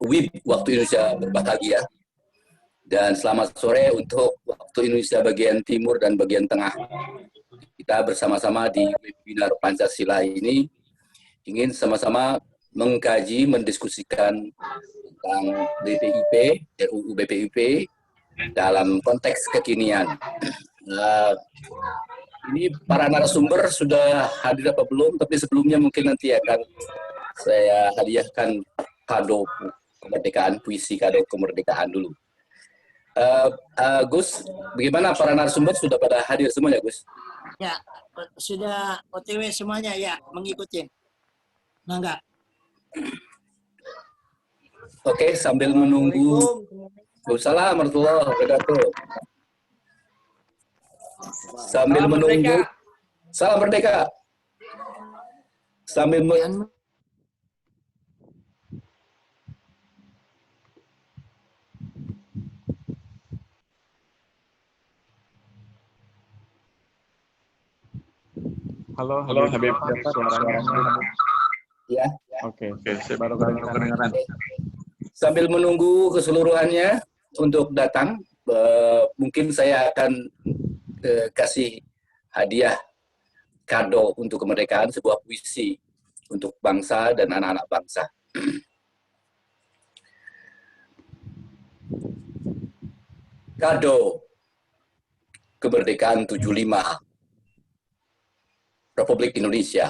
WIB waktu Indonesia berbahagia, dan selamat sore untuk waktu Indonesia bagian timur dan bagian tengah. Kita bersama-sama di webinar Pancasila ini ingin sama-sama mengkaji, mendiskusikan tentang BPIP, RUU BPIP dalam konteks kekinian. Ini para narasumber sudah hadir apa belum, tapi sebelumnya mungkin nanti akan saya hadiahkan kado kemerdekaan, puisi kado kemerdekaan dulu. Gus, bagaimana para narasumber sudah pada hadir semuanya, Gus? Ya, sudah OTW semuanya ya, mengikuti. Enggak. Oke, sambil menunggu. Waalaikumsalam warahmatullahi wabarakatuh. Sambil menunggu. Salam merdeka. Sambil Halo Habib, suaranya. Ya. Oke, saya baru kedengaran. Sambil menunggu keseluruhannya untuk datang, mungkin saya akan kasih hadiah kado untuk kemerdekaan, sebuah puisi untuk bangsa dan anak-anak bangsa. Kado kemerdekaan 75 Republik Indonesia.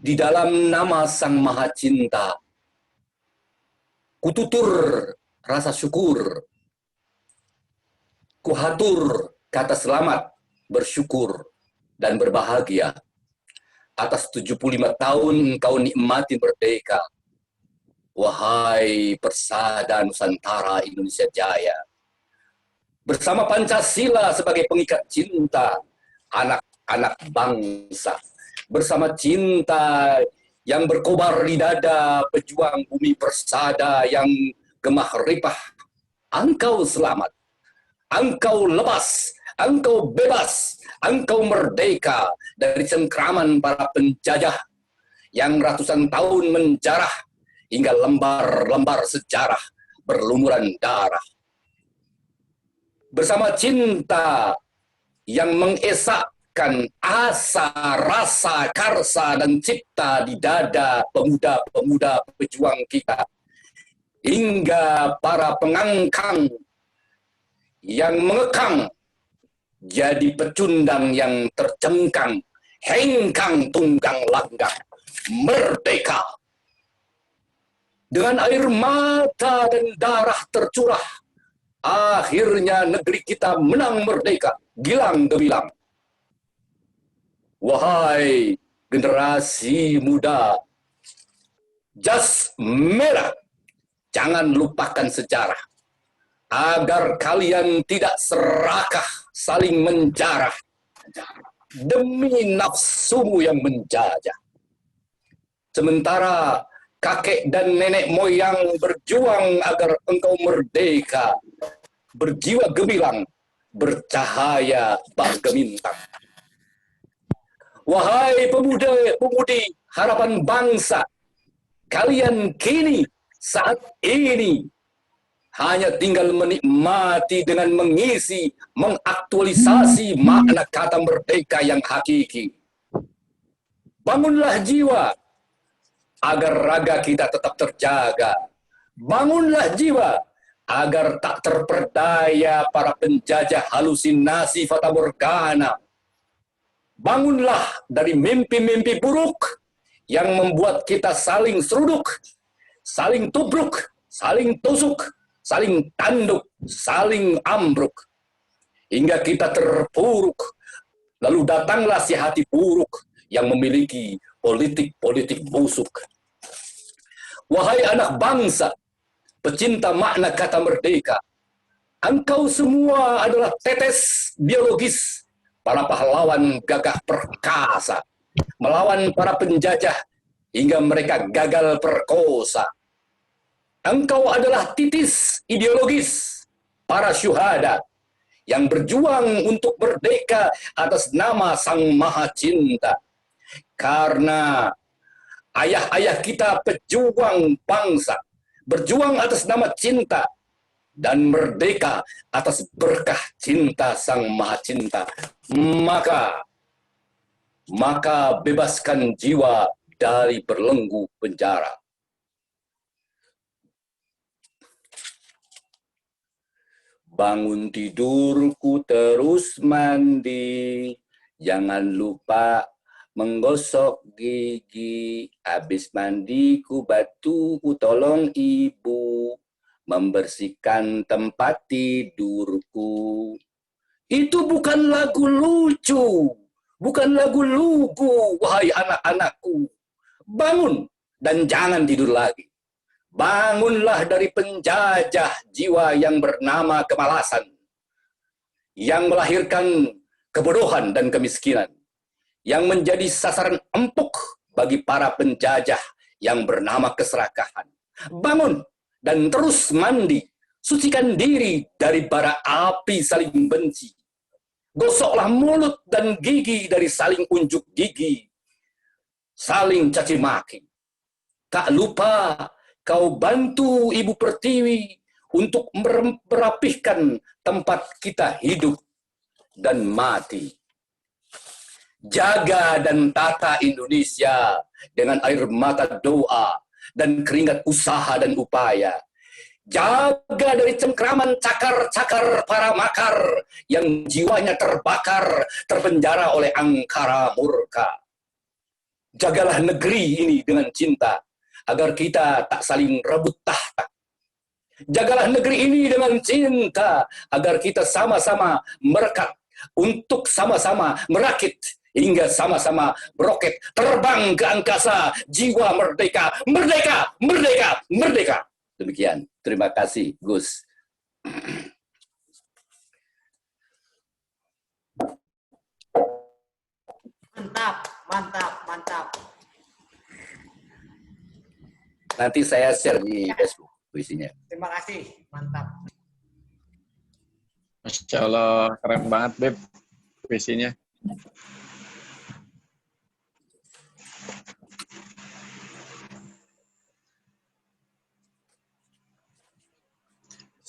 Di dalam nama Sang Maha Cinta, kututur rasa syukur, kuhatur kata selamat, bersyukur, dan berbahagia atas 75 tahun engkau nikmati merdeka. Wahai persada Nusantara Indonesia Jaya, bersama Pancasila sebagai pengikat cinta anak-anak bangsa, bersama cinta yang berkobar di dada pejuang bumi persada yang gemah ripah, engkau selamat, engkau lepas, engkau bebas, engkau merdeka dari cengkraman para penjajah yang ratusan tahun menjarah hingga lembar-lembar sejarah berlumuran darah. Bersama cinta yang mengesahkan asa, rasa, karsa, dan cipta di dada pemuda-pemuda pejuang kita, hingga para pengangkang yang mengekang jadi pecundang yang tercengkang, hengkang tunggang langgang, merdeka. Dengan air mata dan darah tercurah, akhirnya negeri kita menang merdeka, gilang gemilang. Wahai generasi muda, jas merah, jangan lupakan sejarah, agar kalian tidak serakah saling menjarah demi nafsumu yang menjajah. Sementara kakek dan nenek moyang berjuang agar engkau merdeka, berjiwa gemilang, bercahaya bak gemintang. Wahai pemuda-pemudi harapan bangsa, kalian kini saat ini hanya tinggal menikmati dengan mengisi, mengaktualisasi makna kata merdeka yang hakiki. Bangunlah jiwa agar raga kita tetap terjaga. Bangunlah jiwa agar tak terperdaya para penjajah halusinasi fata morgana. Bangunlah dari mimpi-mimpi buruk yang membuat kita saling seruduk, saling tubruk, saling tusuk, saling tanduk, saling ambruk, hingga kita terpuruk. Lalu datanglah si hati buruk yang memiliki politik-politik busuk. Wahai anak bangsa, pecinta makna kata merdeka, engkau semua adalah tetes biologis para pahlawan gagah perkasa, melawan para penjajah hingga mereka gagal perkosa. Engkau adalah titis ideologis para syuhada yang berjuang untuk merdeka atas nama Sang Maha Cinta. Karena ayah-ayah kita pejuang bangsa, berjuang atas nama cinta dan merdeka atas berkah cinta Sang Maha Cinta. Maka bebaskan jiwa dari belenggu penjara. Bangun tidurku terus mandi, jangan lupa menggosok gigi. Habis mandi ku batu ku tolong ibu membersihkan tempat tidurku. Itu bukan lagu lucu, bukan lagu lugu, wahai anak-anakku. Bangun dan jangan tidur lagi. Bangunlah dari penjajah jiwa yang bernama kemalasan, yang melahirkan kebodohan dan kemiskinan, yang menjadi sasaran empuk bagi para penjajah yang bernama keserakahan. Bangun dan terus mandi, sucikan diri dari bara api saling benci. Gosoklah mulut dan gigi dari saling unjuk gigi, saling caci maki. Tak lupa kau bantu Ibu Pertiwi untuk merapihkan tempat kita hidup dan mati. Jaga dan tata Indonesia dengan air mata doa dan keringat usaha dan upaya. Jaga dari cengkraman cakar-cakar para makar yang jiwanya terbakar, terpenjara oleh angkara murka. Jagalah negeri ini dengan cinta, agar kita tak saling rebut tahta. Jagalah negeri ini dengan cinta, agar kita sama-sama merekat untuk sama-sama merakit, hingga sama-sama meroket, terbang ke angkasa, jiwa merdeka, merdeka, merdeka, merdeka. Demikian. Terima kasih, Gus. Mantap, mantap, mantap. Nanti saya share di Facebook puisinya. Terima kasih, mantap. Masya Allah, keren banget, Beb, puisinya.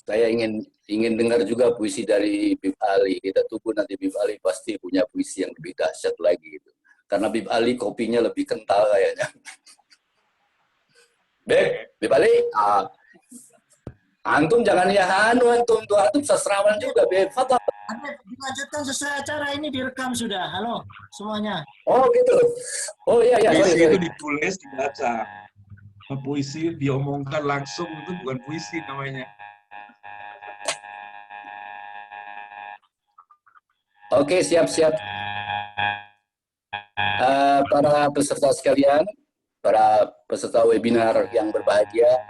Saya ingin dengar juga puisi dari Bib Ali. Kita tunggu nanti Bib Ali pasti punya puisi yang lebih dahsyat lagi. Karena Bib Ali kopinya lebih kental kayaknya. Bib Ali, antum jangan ya antum sastrawan juga, Beb. Fadhal. Dilanjutkan sesuai acara ini direkam sudah. Halo semuanya. Oh gitu. Oh iya. Puisi itu ditulis, dibaca. Puisi diomongkan langsung itu bukan puisi namanya. Oke, siap-siap. Para peserta sekalian, para peserta webinar yang berbahagia,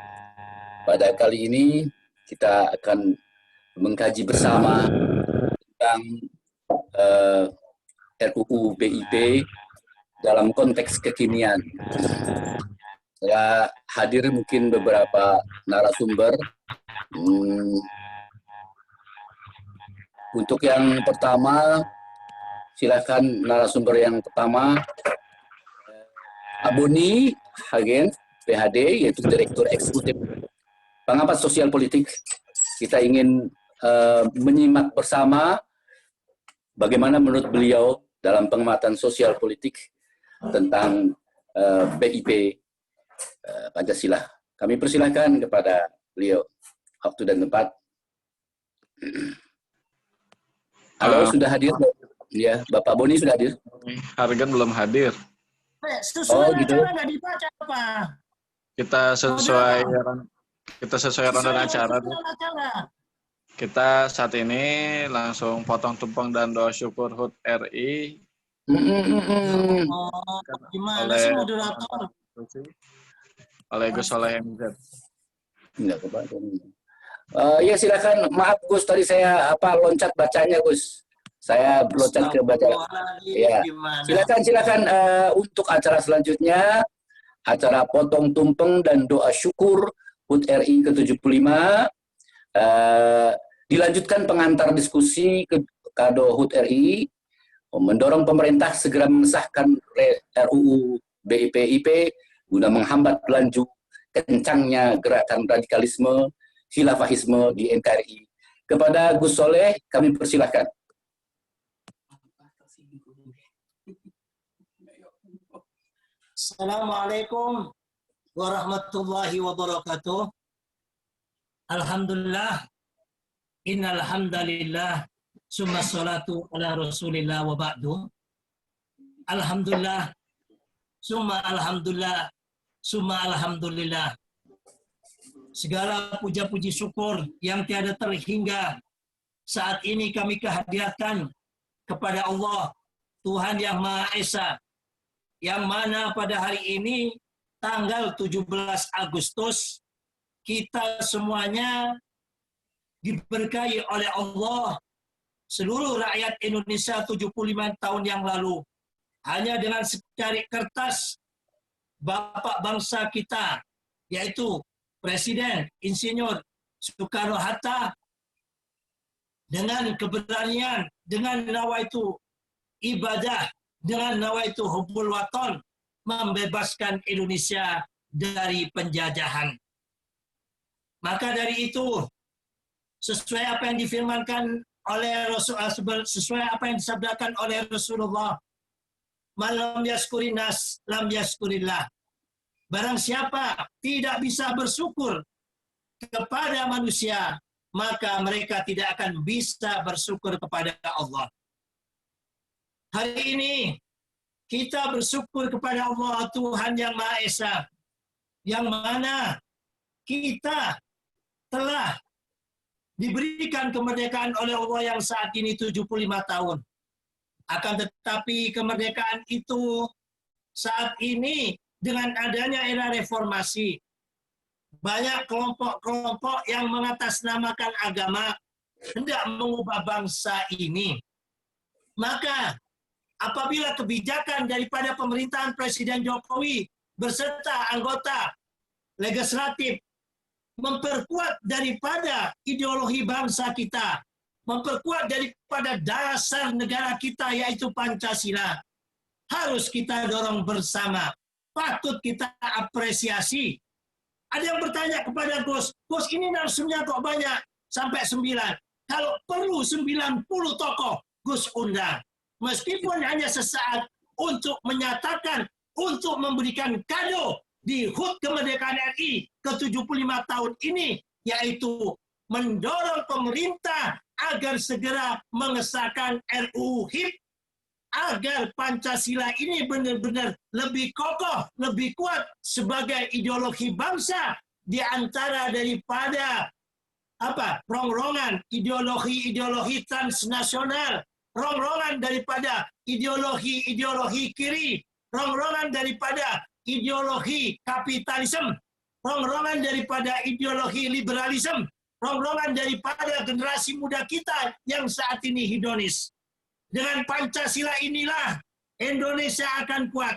pada kali ini kita akan mengkaji bersama tentang RUU BIP dalam konteks kekinian. Saya hadir mungkin beberapa narasumber. Untuk yang pertama, silakan narasumber yang pertama, Aboni Hagen, PhD, yaitu Direktur Eksekutif Pengamat Sosial Politik. Kita ingin menyimak bersama bagaimana menurut beliau dalam pengamatan sosial politik tentang BIP Pancasila. Kami persilahkan kepada beliau. Waktu dan tempat. Halo, sudah hadir? Ya, Bapak Boni sudah hadir? Hargan belum hadir. Sesuai gitu. acara nggak dibaca apa? Kita sesuai rundown acara. Kita saat ini langsung potong tumpeng dan doa syukur HUT RI. Gimana sih moderator? Oleh Gus Soleh MZ. Enggak kebantu. Ya silakan. Maaf Gus, tadi saya loncat bacanya Gus. Saya loncat ke baca. Ya. Silakan untuk acara selanjutnya, acara potong tumpeng dan doa syukur HUT RI ke-75. Dilanjutkan pengantar diskusi ke Kado HUT RI mendorong pemerintah segera mengesahkan RUU BIP guna menghambat pelaju kencangnya gerakan radikalisme khilafahisme di NKRI. Kepada Gus Soleh kami persilahkan. Assalamualaikum warahmatullahi wabarakatuh. Alhamdulillah, innal hamdalillah, summa salatu ala rasulillah wa ba'du. Alhamdulillah, summa alhamdulillah, summa alhamdulillah. Segala puja-puji syukur yang tiada terhingga saat ini kami kehadiratkan kepada Allah, Tuhan yang Maha Esa, yang mana pada hari ini tanggal 17 Agustus kita semuanya diberkahi oleh Allah, seluruh rakyat Indonesia 75 tahun yang lalu, hanya dengan secari kertas bapak bangsa kita, yaitu Presiden Insinyur Soekarno-Hatta, dengan keberanian, dengan nawaitu ibadah, dengan nawaitu hubbul waton, membebaskan Indonesia dari penjajahan. Maka dari itu, sesuai apa yang difirmankan oleh Rasulullah, sesuai apa yang disabdakan oleh Rasulullah, "Man lam yaskurin nas, lam yaskurillah." Barang siapa tidak bisa bersyukur kepada manusia, maka mereka tidak akan bisa bersyukur kepada Allah. Hari ini kita bersyukur kepada Allah, Tuhan yang Maha Esa, yang mana kita telah diberikan kemerdekaan oleh Allah yang saat ini 75 tahun. Akan tetapi kemerdekaan itu saat ini dengan adanya era reformasi, banyak kelompok-kelompok yang mengatasnamakan agama hendak mengubah bangsa ini. Maka apabila kebijakan daripada pemerintahan Presiden Jokowi beserta anggota legislatif memperkuat daripada ideologi bangsa kita, memperkuat daripada dasar negara kita yaitu Pancasila, harus kita dorong bersama. Patut kita apresiasi. Ada yang bertanya kepada Gus ini narsumnya kok banyak sampai 9. Kalau perlu 90 tokoh Gus undang. Meskipun hanya sesaat untuk menyatakan, untuk memberikan kado di HUT kemerdekaan RI ke-75 tahun ini, yaitu mendorong pemerintah agar segera mengesahkan RUU HIP, agar Pancasila ini benar-benar lebih kokoh, lebih kuat sebagai ideologi bangsa di antara daripada rongrongan ideologi transnasional, rongrongan daripada ideologi kiri, rongrongan daripada ideologi kapitalisme, rongrongan daripada ideologi liberalisme, rongrongan daripada generasi muda kita yang saat ini hedonis. Dengan Pancasila inilah Indonesia akan kuat.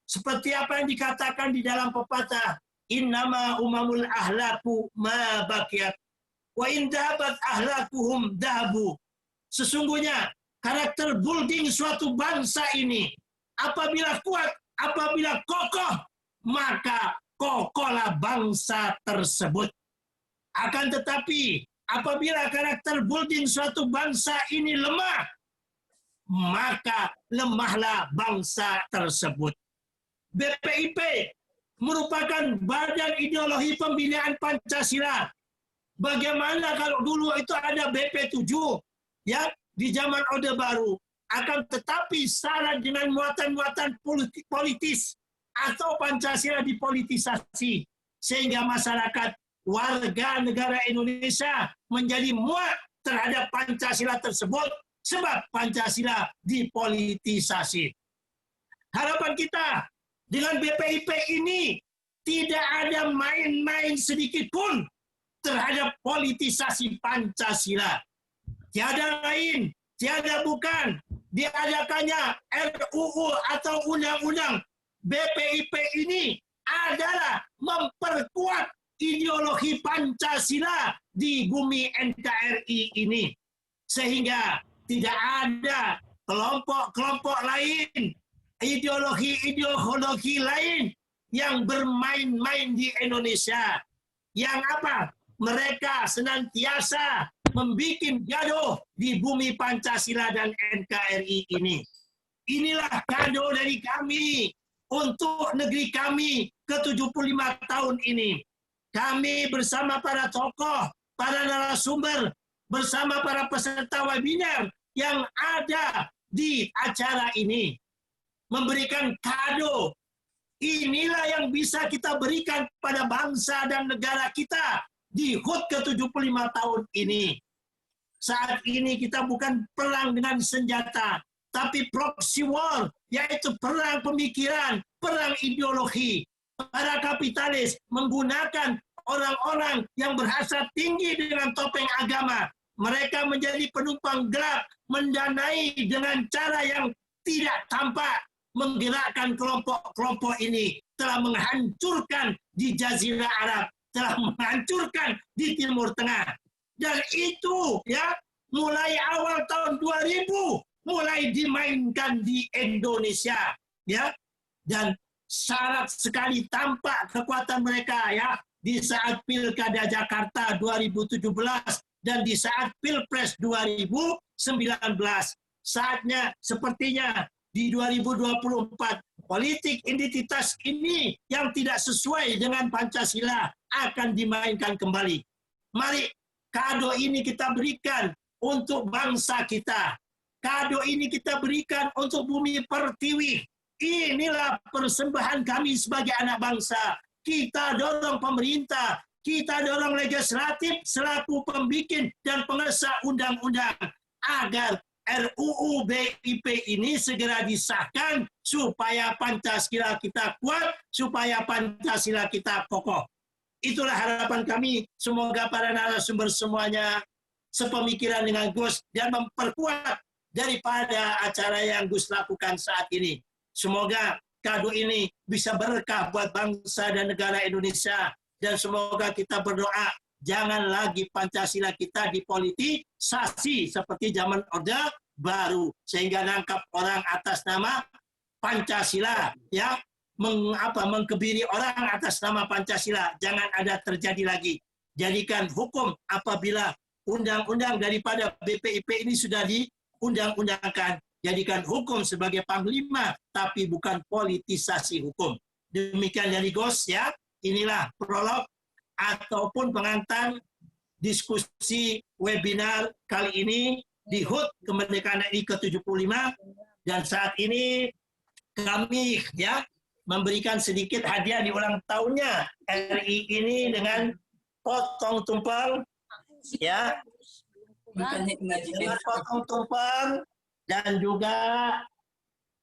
Seperti apa yang dikatakan di dalam pepatah, innama umamul ahlaku ma bakiyat, wa in dahabat ahlakuhum dahabu. Sesungguhnya karakter building suatu bangsa ini apabila kuat, apabila kokoh, maka kokohlah bangsa tersebut. Akan tetapi apabila karakter building suatu bangsa ini lemah, maka lemahlah bangsa tersebut. BPIP merupakan badan ideologi pembinaan Pancasila. Bagaimana kalau dulu itu ada BP7 ya di zaman Orde Baru, akan tetapi syarat dengan muatan-muatan politis atau Pancasila dipolitisasi sehingga masyarakat warga negara Indonesia menjadi muak terhadap Pancasila tersebut sebab Pancasila dipolitisasi. Harapan kita dengan BPIP ini tidak ada main-main sedikit pun terhadap politisasi Pancasila. Tiada lain, tiada bukan, diadakannya RUU atau undang-undang BPIP ini adalah memperkuat ideologi Pancasila di bumi NKRI ini. Sehingga tidak ada kelompok-kelompok lain, ideologi-ideologi lain yang bermain-main di Indonesia. Yang apa? Mereka senantiasa membuat gaduh di bumi Pancasila dan NKRI ini. Inilah kado dari kami untuk negeri kami ke-75 tahun ini. Kami bersama para tokoh, para narasumber, bersama para peserta webinar yang ada di acara ini, memberikan kado. Inilah yang bisa kita berikan pada bangsa dan negara kita di HUT ke-75 tahun ini. Saat ini kita bukan perang dengan senjata, tapi proxy war, yaitu perang pemikiran, perang ideologi. Para kapitalis menggunakan orang-orang yang berhasrat tinggi dengan topeng agama. Mereka menjadi penumpang gelap, mendanai dengan cara yang tidak tampak, menggerakkan kelompok-kelompok ini, telah menghancurkan di Jazirah Arab, telah menghancurkan di Timur Tengah. Dan itu ya mulai awal tahun 2000 mulai dimainkan di Indonesia, ya. Dan syarat sekali tampak kekuatan mereka ya di saat Pilkada Jakarta 2017 dan di saat Pilpres 2019. Saatnya sepertinya di 2024 politik identitas ini yang tidak sesuai dengan Pancasila akan dimainkan kembali. Mari kado ini kita berikan untuk bangsa kita. Kado ini kita berikan untuk bumi pertiwi. Inilah persembahan kami sebagai anak bangsa. Kita dorong pemerintah, kita dorong legislatif selaku pembikin dan pengesah undang-undang agar RUU BIP ini segera disahkan supaya Pancasila kita kuat, supaya Pancasila kita kokoh. Itulah harapan kami. Semoga para narasumber semuanya sepemikiran dengan Gus dan memperkuat daripada acara yang Gus lakukan saat ini. Semoga kado ini bisa berkah buat bangsa dan negara Indonesia. Dan semoga kita berdoa jangan lagi Pancasila kita dipolitisasi seperti zaman Orde Baru. Sehingga nangkap orang atas nama Pancasila. Ya, mengkebiri orang atas nama Pancasila. Jangan ada terjadi lagi. Jadikan hukum apabila undang-undang daripada BPIP ini sudah diundang-undangkan. Jadikan hukum sebagai panglima, tapi bukan politisasi hukum. Demikian dari Gus ya. Inilah prolog ataupun pengantar diskusi webinar kali ini di HUT Kemerdekaan RI ke-75. Dan saat ini kami ya memberikan sedikit hadiah di ulang tahunnya RI ini dengan potong tumpeng ya, dengan potong tumpeng dan juga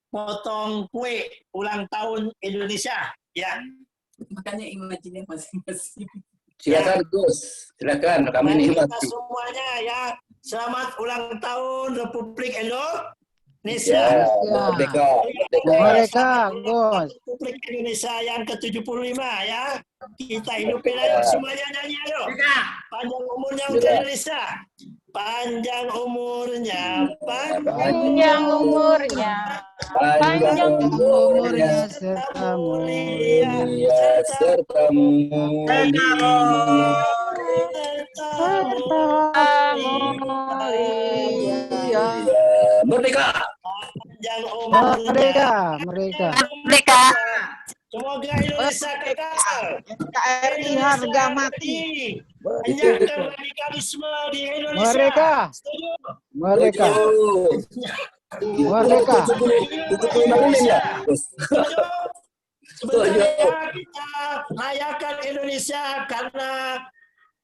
potong kue ulang tahun Indonesia ya. Makanya imajinnya masing-masing. Silakan Gus, silakan kami nikmati. Kita semuanya ya, selamat ulang tahun Republik Indonesia. Ya, merdeka. Merdeka, Gus. Republik Indonesia yang ke-75 ya. Kita hidupin ayo semuanya nyanyi ayo. Panjang umurnya untuk Indonesia. Panjang umurnya, Panjang umurnya, Panjang umurnya serta mulia, serta mulia. Merdeka. Panjang umurnya. merdeka. Semoga Indonesia kekal. NKRI harga mati. Hanyutkan radikalisme di Indonesia. Setuju? Merdeka. Merdeka. 75 menit ya. Sebenarnya kita rayakan Indonesia karena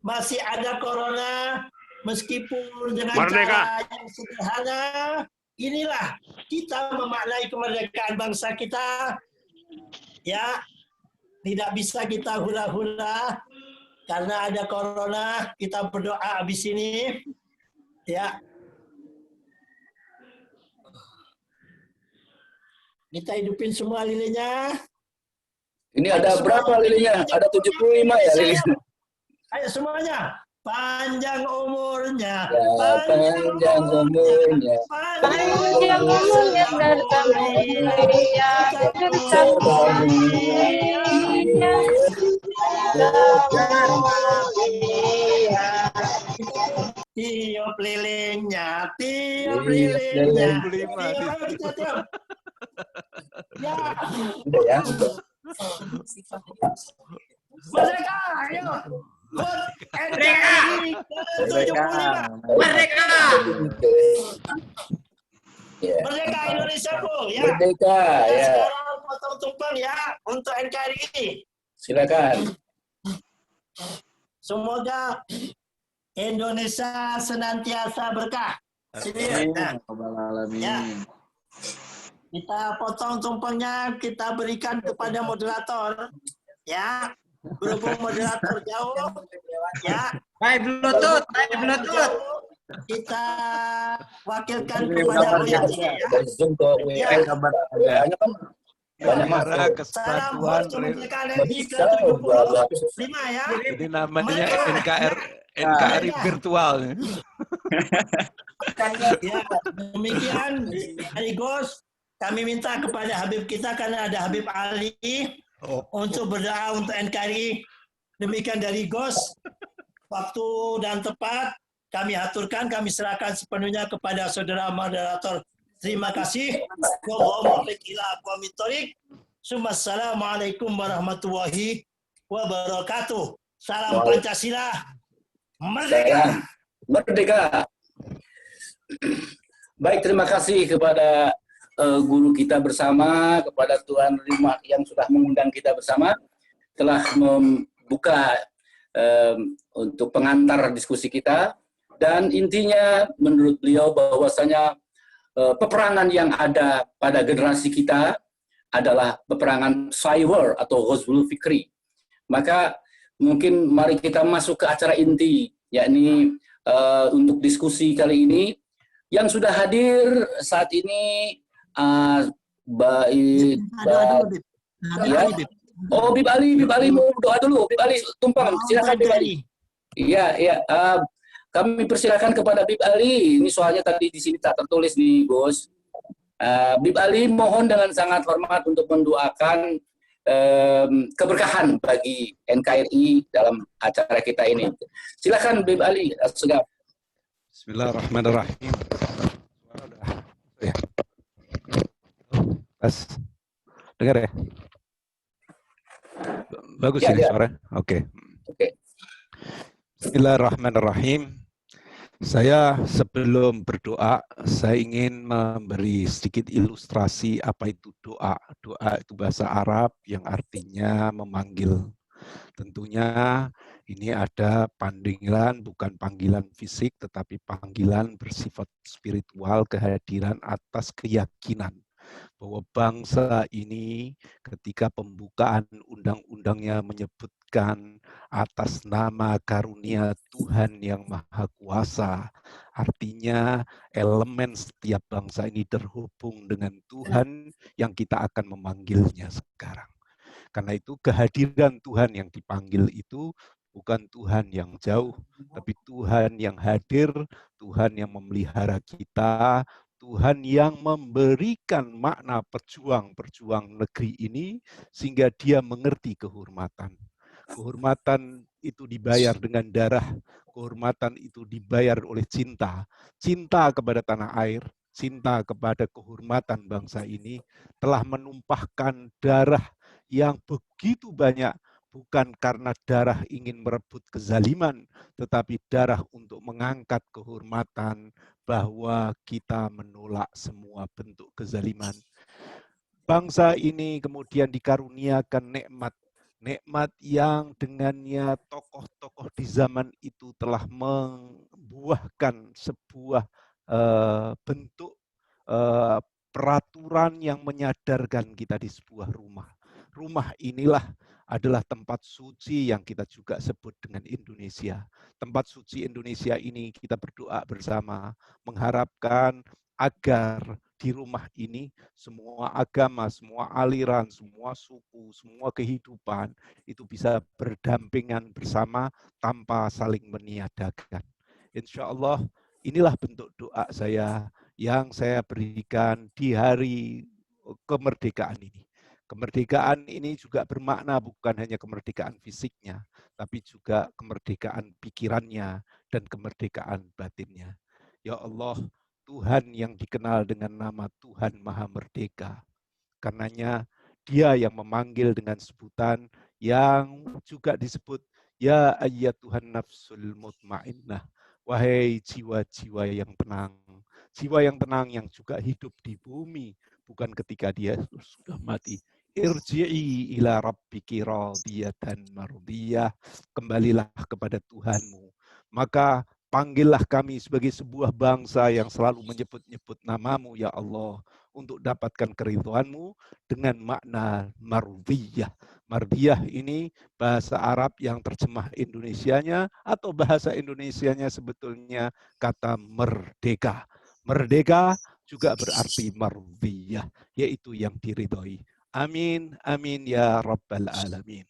masih ada corona, meskipun dengan cara yang sederhana. Inilah kita memaknai kemerdekaan bangsa kita. Ya, tidak bisa kita hura-hura karena ada corona. Kita berdoa habis ini. Ya. Kita hidupin semua lilinnya. Ini ada berapa lilinnya? Ada 75 ya lilinnya. Ayo semuanya. panjang umurnya, Ya, panjang umurnya. Panjang umurnya dan kemuliaan kesaksiannya. Tiup lilinnya, tiup lilinnya. Lima. Tiup. Ya, Udah ya. merdeka, ayo. Merdeka. Ke-75. Merdeka. Ya. Merdeka Indonesiaku, ya. Merdeka, ya. Sekarang potong tumpeng ya untuk NKRI. Silakan. Semoga Indonesia senantiasa berkah. Sini, nah, ya. Kita potong tumpengnya, kita berikan kepada moderator. Ya, berhubung moderator jauh, ya. Baik Bluetooth, baik Bluetooth. Kita wakilkan kepada Boyati, ya. Dari Zoom ke Ya. WA-nya kan banyak Negara masuk. Salam Kesatuan kemerdekaan Nggak RI bisa, gua habis. ke-75 ya. ini namanya Merdeka. NKRI virtual. Ya, demikian dari Gus. Kami minta kepada Habib kita karena ada Habib Ali untuk berdoa untuk NKRI. Demikian dari Gus. Waktu dan tepat kami aturkan, kami serahkan sepenuhnya kepada saudara moderator. Terima kasih. Assalamualaikum warahmatullahi wabarakatuh. Salam Pancasila. Merdeka. Merdeka. Baik, terima kasih kepada guru kita bersama, kepada Tuan Rima yang sudah mengundang kita bersama, telah membuka untuk pengantar diskusi kita. Dan intinya menurut beliau bahwasanya peperangan yang ada pada generasi kita adalah peperangan cyber atau Ghazwul Fikri. Maka mungkin mari kita masuk ke acara inti, yakni untuk diskusi kali ini. Yang sudah hadir saat ini, ya. Oh, Bib Ali mau doa dulu. Bib Ali tumpang, silakan Bib Ali. Iya, iya. Kami persilakan kepada Bib Ali. Ini soalnya tadi di sini tak tertulis nih, Bos. Bib Ali mohon dengan sangat hormat untuk mendoakan keberkahan bagi NKRI dalam acara kita ini. Silakan Bib Ali. Segap. Bismillahirrahmanirrahim. Ya. Pas. Dengar ya? Bagus Ya, ini ya. suara. Oke. Oke. Bismillahirrahmanirrahim. Saya sebelum berdoa, saya ingin memberi sedikit ilustrasi apa itu doa. Doa itu bahasa Arab yang artinya memanggil. Tentunya ini ada panggilan, bukan panggilan fisik, tetapi panggilan bersifat spiritual, kehadiran atas keyakinan bahwa bangsa ini ketika pembukaan undang-undangnya menyebutkan atas nama karunia Tuhan yang Maha Kuasa, artinya elemen setiap bangsa ini terhubung dengan Tuhan yang kita akan memanggilnya sekarang. Karena itu kehadiran Tuhan yang dipanggil itu bukan Tuhan yang jauh, tapi Tuhan yang hadir, Tuhan yang memelihara kita, Tuhan yang memberikan makna berjuang negeri ini sehingga dia mengerti kehormatan. Kehormatan itu dibayar dengan darah, kehormatan itu dibayar oleh cinta. Cinta kepada tanah air, cinta kepada kehormatan bangsa ini telah menumpahkan darah yang begitu banyak, bukan karena darah ingin merebut kezaliman, tetapi darah untuk mengangkat kehormatan bahwa kita menolak semua bentuk kezaliman. Bangsa ini kemudian dikaruniakan nikmat yang dengannya tokoh-tokoh di zaman itu telah membuahkan sebuah bentuk peraturan yang menyadarkan kita di sebuah rumah. Rumah inilah adalah tempat suci yang kita juga sebut dengan Indonesia. Tempat suci Indonesia ini kita berdoa bersama, mengharapkan agar di rumah ini semua agama, semua aliran, semua suku, semua kehidupan itu bisa berdampingan bersama tanpa saling meniadakan. Insya Allah inilah bentuk doa saya yang saya berikan di hari kemerdekaan ini. Kemerdekaan ini juga bermakna bukan hanya kemerdekaan fisiknya, tapi juga kemerdekaan pikirannya dan kemerdekaan batinnya. Ya Allah, Tuhan yang dikenal dengan nama Tuhan Maha Merdeka. Karenanya Dia yang memanggil dengan sebutan yang juga disebut Ya ayyatuhan nafsul mutmainnah. Wahai jiwa-jiwa yang tenang. Jiwa yang tenang yang juga hidup di bumi, bukan ketika dia sudah mati. Irji'i ila rabbiki radiyatan mardiyah. Kembalilah kepada Tuhanmu. Maka panggillah kami sebagai sebuah bangsa yang selalu menyebut-nyebut namamu, ya Allah, untuk dapatkan keridhoanmu dengan makna mardiyah. Mardiyah ini bahasa Arab yang terjemah Indonesianya atau bahasa Indonesianya sebetulnya kata merdeka. Merdeka juga berarti mardiyah, yaitu yang diridhoi. Amin, amin ya Rabbal Alamin.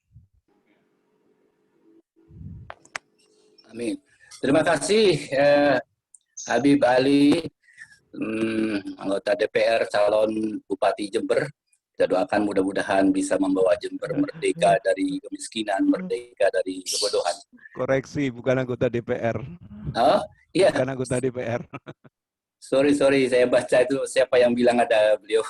Amin. Terima kasih Habib Ali, anggota DPR calon Bupati Jember. Kita doakan mudah-mudahan bisa membawa Jember merdeka dari kemiskinan, merdeka dari kebodohan. Koreksi, bukan anggota DPR. Oh, iya. Bukan anggota DPR. Sorry, saya baca itu siapa yang bilang ada beliau.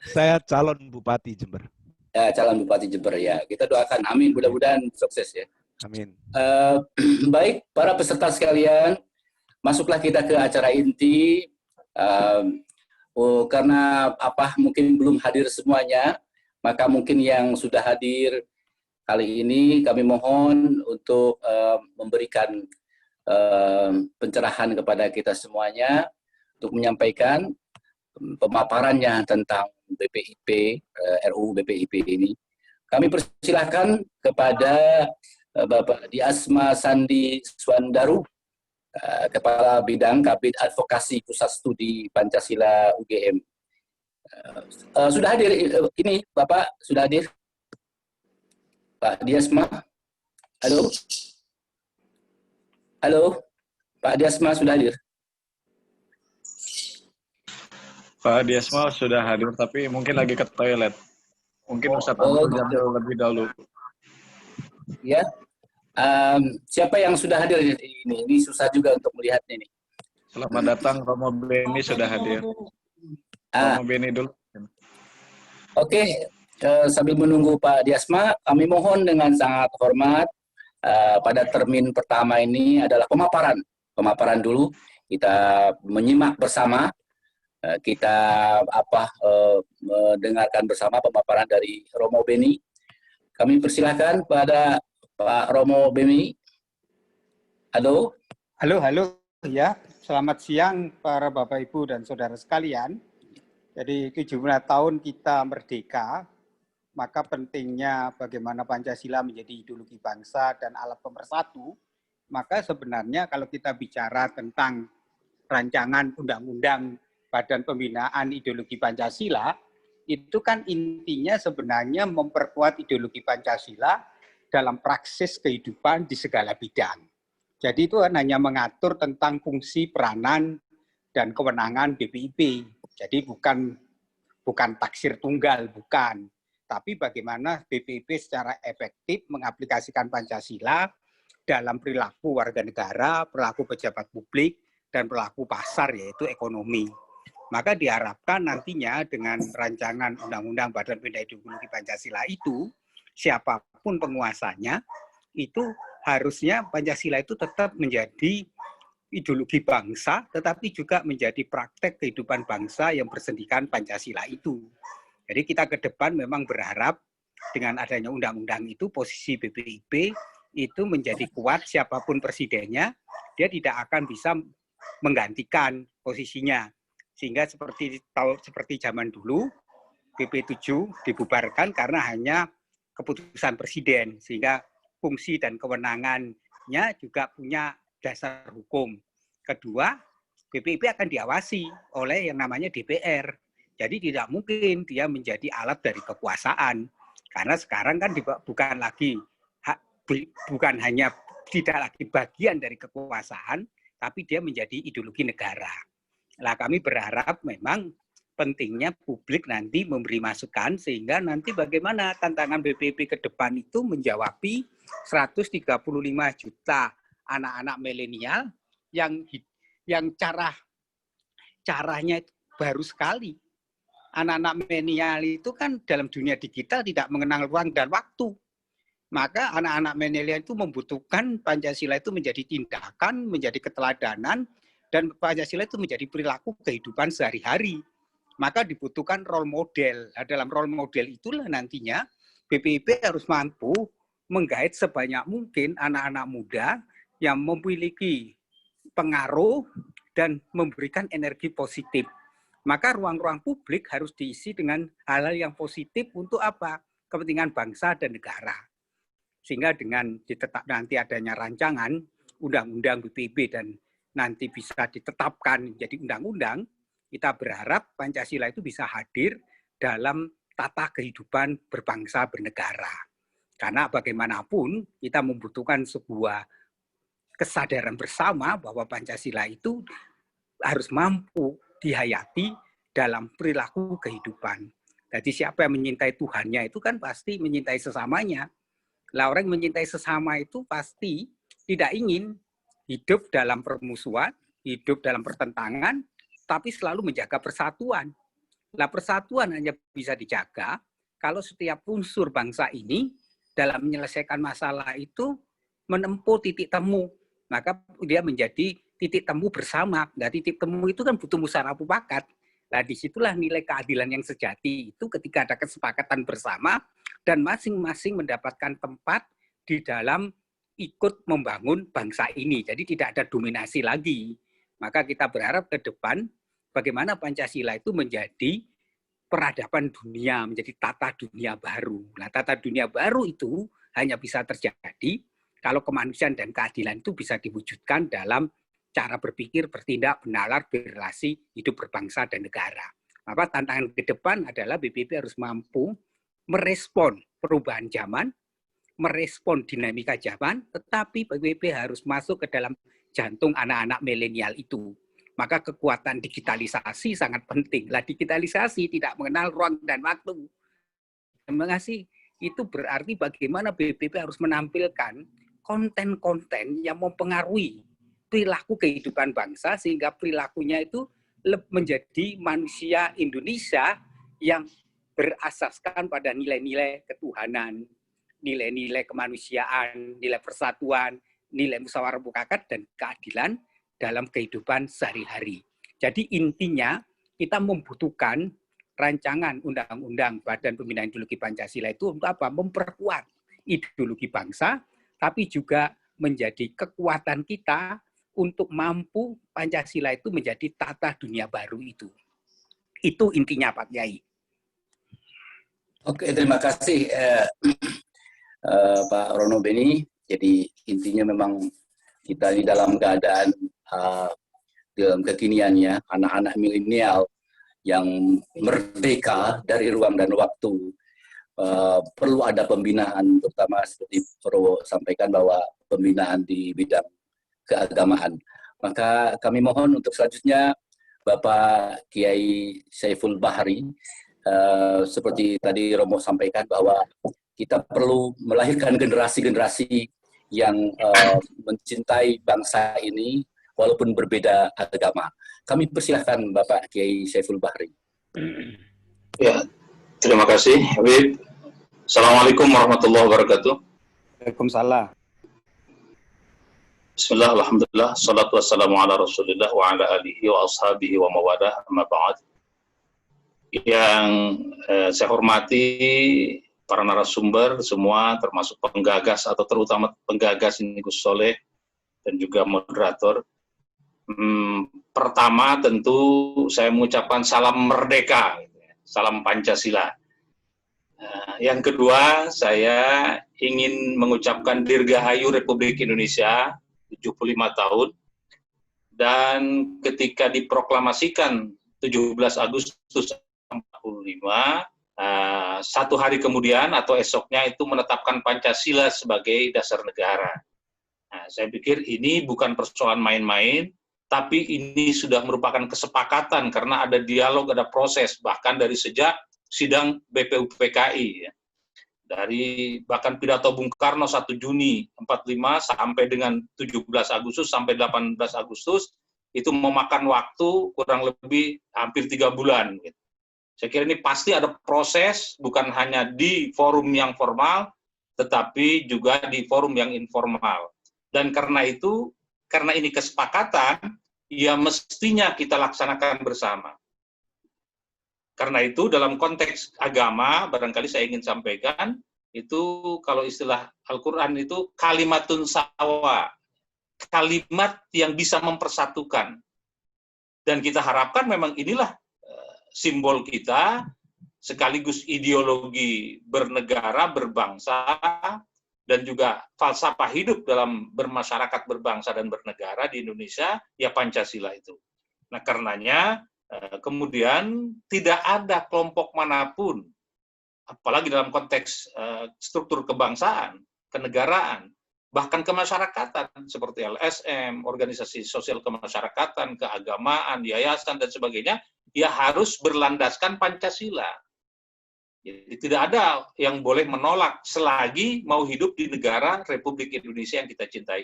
Saya calon Bupati Jember. Ya, calon Bupati Jember ya. Kita doakan, amin. Mudah-mudahan sukses ya. Amin. Baik, para peserta sekalian, masuklah kita ke acara inti. Karena mungkin belum hadir semuanya, maka mungkin yang sudah hadir kali ini kami mohon untuk memberikan pencerahan kepada kita semuanya untuk menyampaikan pemaparannya tentang BPIP, RUU BPIP ini. Kami persilahkan kepada Bapak Diasma Sandi Swandaru, Kepala Bidang Kabid Advokasi Pusat Studi Pancasila UGM. Sudah hadir ini, Bapak sudah hadir? Pak Diasma? Halo? Halo? Pak Diasma sudah hadir? Pak Diasma sudah hadir, tapi mungkin lagi ke toilet. Mungkin Ustadz Abdul Jamil lebih dahulu. Ya. Siapa yang sudah hadir ini? Ini susah juga untuk melihatnya ini. Selamat datang, Romo Beni sudah hadir. Romo Beni dulu. Oke, sambil menunggu Pak Diasma, kami mohon dengan sangat hormat pada termin pertama ini adalah pemaparan. Pemaparan dulu, kita menyimak bersama, kita mendengarkan bersama pemaparan dari Romo Beni. Kami persilahkan pada Pak Romo Beni. Halo. Halo, ya. Selamat siang para Bapak, Ibu, dan Saudara sekalian. Jadi 75 tahun kita merdeka, maka pentingnya bagaimana Pancasila menjadi ideologi bangsa dan alat pemersatu, maka sebenarnya kalau kita bicara tentang rancangan undang-undang Badan Pembinaan Ideologi Pancasila, itu kan intinya sebenarnya memperkuat ideologi Pancasila dalam praksis kehidupan di segala bidang. Jadi itu hanya mengatur tentang fungsi, peranan, dan kewenangan BPIP. Jadi bukan taksir tunggal, bukan. Tapi bagaimana BPIP secara efektif mengaplikasikan Pancasila dalam perilaku warga negara, perilaku pejabat publik, dan perilaku pasar, yaitu ekonomi. Maka diharapkan nantinya dengan rancangan Undang-Undang Badan Pembinaan Ideologi Pancasila itu, siapapun penguasanya, itu harusnya Pancasila itu tetap menjadi ideologi bangsa, tetapi juga menjadi praktek kehidupan bangsa yang bersendikan Pancasila itu. Jadi kita ke depan memang berharap dengan adanya undang-undang itu, posisi BPIP itu menjadi kuat, siapapun presidennya, dia tidak akan bisa menggantikan posisinya. Sehingga seperti zaman dulu, BP7 dibubarkan karena hanya keputusan presiden, sehingga fungsi dan kewenangannya juga punya dasar hukum. Kedua, BPIP akan diawasi oleh yang namanya DPR. Jadi tidak mungkin dia menjadi alat dari kekuasaan. Karena sekarang kan bukan hanya tidak lagi bagian dari kekuasaan, tapi dia menjadi ideologi negara. Nah, kami berharap memang pentingnya publik nanti memberi masukan sehingga nanti bagaimana tantangan BPIP ke depan itu menjawabi 135 juta anak-anak milenial yang caranya baru sekali. Anak-anak milenial itu kan dalam dunia digital tidak mengenal ruang dan waktu. Maka anak-anak milenial itu membutuhkan Pancasila itu menjadi tindakan, menjadi keteladanan, dan Pancasila itu menjadi perilaku kehidupan sehari-hari. Maka dibutuhkan role model. Nah, dalam role model itulah nantinya BPIP harus mampu menggait sebanyak mungkin anak-anak muda yang memiliki pengaruh dan memberikan energi positif. Maka ruang-ruang publik harus diisi dengan hal-hal yang positif untuk apa? Kepentingan bangsa dan negara. Sehingga dengan nanti adanya rancangan undang-undang BPIP dan nanti bisa ditetapkan menjadi undang-undang, kita berharap Pancasila itu bisa hadir dalam tata kehidupan berbangsa bernegara. Karena bagaimanapun kita membutuhkan sebuah kesadaran bersama bahwa Pancasila itu harus mampu dihayati dalam perilaku kehidupan. Jadi siapa yang menyintai Tuhannya itu kan pasti menyintai sesamanya. Lah orang yang menyintai sesama itu pasti tidak ingin hidup dalam permusuhan, hidup dalam pertentangan, tapi selalu menjaga persatuan. Lah persatuan hanya bisa dijaga kalau setiap unsur bangsa ini dalam menyelesaikan masalah itu menempuh titik temu. Maka dia menjadi titik temu bersama. Nah, titik temu itu kan butuh musyawarah mufakat. Nah, disitulah nilai keadilan yang sejati itu ketika ada kesepakatan bersama dan masing-masing mendapatkan tempat di dalam ikut membangun bangsa ini. Jadi tidak ada dominasi lagi. Maka kita berharap ke depan bagaimana Pancasila itu menjadi peradaban dunia, menjadi tata dunia baru. Nah, tata dunia baru itu hanya bisa terjadi kalau kemanusiaan dan keadilan itu bisa diwujudkan dalam cara berpikir, bertindak, bernalar, berrelasi, hidup berbangsa dan negara. Maka tantangan ke depan adalah BPIP harus mampu merespon perubahan zaman, merespon dinamika zaman, tetapi BPIP harus masuk ke dalam jantung anak-anak milenial itu. Maka kekuatan digitalisasi sangat penting. Lah digitalisasi tidak mengenal ruang dan waktu. Terima kasih. Itu berarti bagaimana BPIP harus menampilkan konten-konten yang mempengaruhi perilaku kehidupan bangsa sehingga perilakunya itu menjadi manusia Indonesia yang berasaskan pada nilai-nilai ketuhanan, nilai-nilai kemanusiaan, nilai persatuan, nilai musyawarah mufakat dan keadilan dalam kehidupan sehari-hari. Jadi intinya kita membutuhkan rancangan undang-undang Badan Pembinaan Ideologi Pancasila itu untuk apa? Memperkuat ideologi bangsa, tapi juga menjadi kekuatan kita untuk mampu Pancasila itu menjadi tata dunia baru itu. Itu intinya Pak Kiai. Oke, terima kasih Pak Rono Beni. Jadi intinya memang kita di dalam keadaan dalam kekiniannya, anak-anak milenial yang merdeka dari ruang dan waktu, perlu ada pembinaan, terutama seperti Pro sampaikan bahwa pembinaan di bidang keagamaan. Maka kami mohon untuk selanjutnya Bapak Kiai Saiful Bahri, seperti tadi Romo sampaikan bahwa kita perlu melahirkan generasi-generasi yang mencintai bangsa ini walaupun berbeda agama. Kami persilahkan Bapak Kiai Saiful Bahri. Ya, terima kasih. Habib. Assalamualaikum warahmatullahi wabarakatuh. Waalaikumsalam. Bismillah, alhamdulillah, salatu wassalamu ala rasulillah wa ala alihi wa ashabihi wa mawadah, amma ba'd. Yang saya hormati para narasumber semua, termasuk penggagas atau terutama penggagas ini Gus Soleh dan juga moderator. Pertama tentu saya mengucapkan salam merdeka, salam Pancasila. Yang kedua, saya ingin mengucapkan Dirgahayu Republik Indonesia 75 tahun dan ketika diproklamasikan 17 Agustus 45, satu hari kemudian atau esoknya itu menetapkan Pancasila sebagai dasar negara. Nah, saya pikir ini bukan persoalan main-main, tapi ini sudah merupakan kesepakatan karena ada dialog, ada proses, bahkan dari sejak sidang BPUPKI, ya. Dari bahkan pidato Bung Karno 1 Juni 45 sampai dengan 17 Agustus sampai 18 Agustus, itu memakan waktu kurang lebih hampir 3 bulan. Gitu. Saya kira ini pasti ada proses, bukan hanya di forum yang formal, tetapi juga di forum yang informal. Dan karena itu, karena ini kesepakatan, ya mestinya kita laksanakan bersama. Karena itu dalam konteks agama, barangkali saya ingin sampaikan, itu kalau istilah Al-Quran itu kalimatun sawa, kalimat yang bisa mempersatukan. Dan kita harapkan memang inilah simbol kita, sekaligus ideologi bernegara, berbangsa, dan juga falsafah hidup dalam bermasyarakat, berbangsa, dan bernegara di Indonesia, ya Pancasila itu. Nah karenanya, kemudian tidak ada kelompok manapun, apalagi dalam konteks struktur kebangsaan, kenegaraan, bahkan kemasyarakatan seperti LSM, organisasi sosial kemasyarakatan, keagamaan, yayasan, dan sebagainya, ya harus berlandaskan Pancasila. Jadi tidak ada yang boleh menolak selagi mau hidup di negara Republik Indonesia yang kita cintai.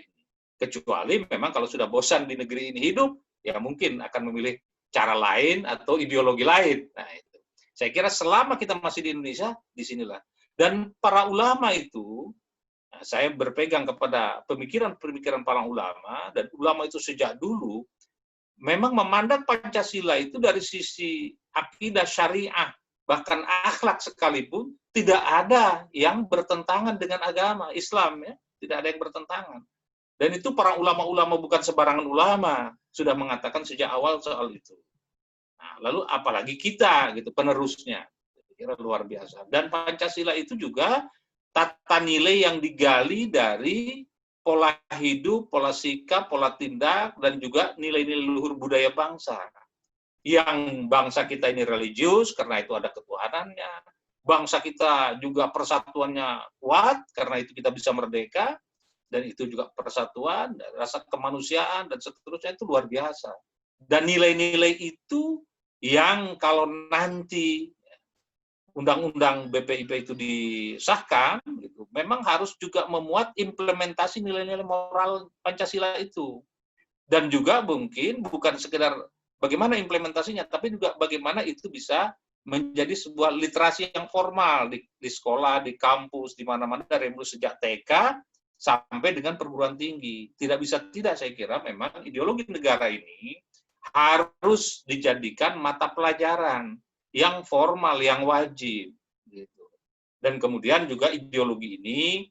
Kecuali memang kalau sudah bosan di negeri ini hidup, ya mungkin akan memilih cara lain atau ideologi lain. Nah, itu. Saya kira selama kita masih di Indonesia, disinilah. Dan para ulama itu, saya berpegang kepada pemikiran-pemikiran para ulama, dan ulama itu sejak dulu, memang memandang Pancasila itu dari sisi akidah syariah, bahkan akhlak sekalipun, tidak ada yang bertentangan dengan agama Islam, ya, tidak ada yang bertentangan. Dan itu para ulama-ulama bukan sembarangan ulama, sudah mengatakan sejak awal soal itu. Nah, lalu apalagi kita, gitu, penerusnya, kira luar biasa. Dan Pancasila itu juga tata nilai yang digali dari pola hidup, pola sikap, pola tindak, dan juga nilai-nilai luhur budaya bangsa. Yang bangsa kita ini religius, karena itu ada ketuhanannya. Bangsa kita juga persatuannya kuat, karena itu kita bisa merdeka. Dan itu juga persatuan, rasa kemanusiaan, dan seterusnya itu luar biasa. Dan nilai-nilai itu yang kalau nanti Undang-Undang BPIP itu disahkan, gitu, memang harus juga memuat implementasi nilai-nilai moral Pancasila itu. Dan juga mungkin bukan sekedar bagaimana implementasinya, tapi juga bagaimana itu bisa menjadi sebuah literasi yang formal di sekolah, di kampus, di mana-mana, dari mulai sejak TK sampai dengan perguruan tinggi. Tidak bisa tidak, saya kira memang ideologi negara ini harus dijadikan mata pelajaran yang formal, yang wajib. Gitu. Dan kemudian juga ideologi ini,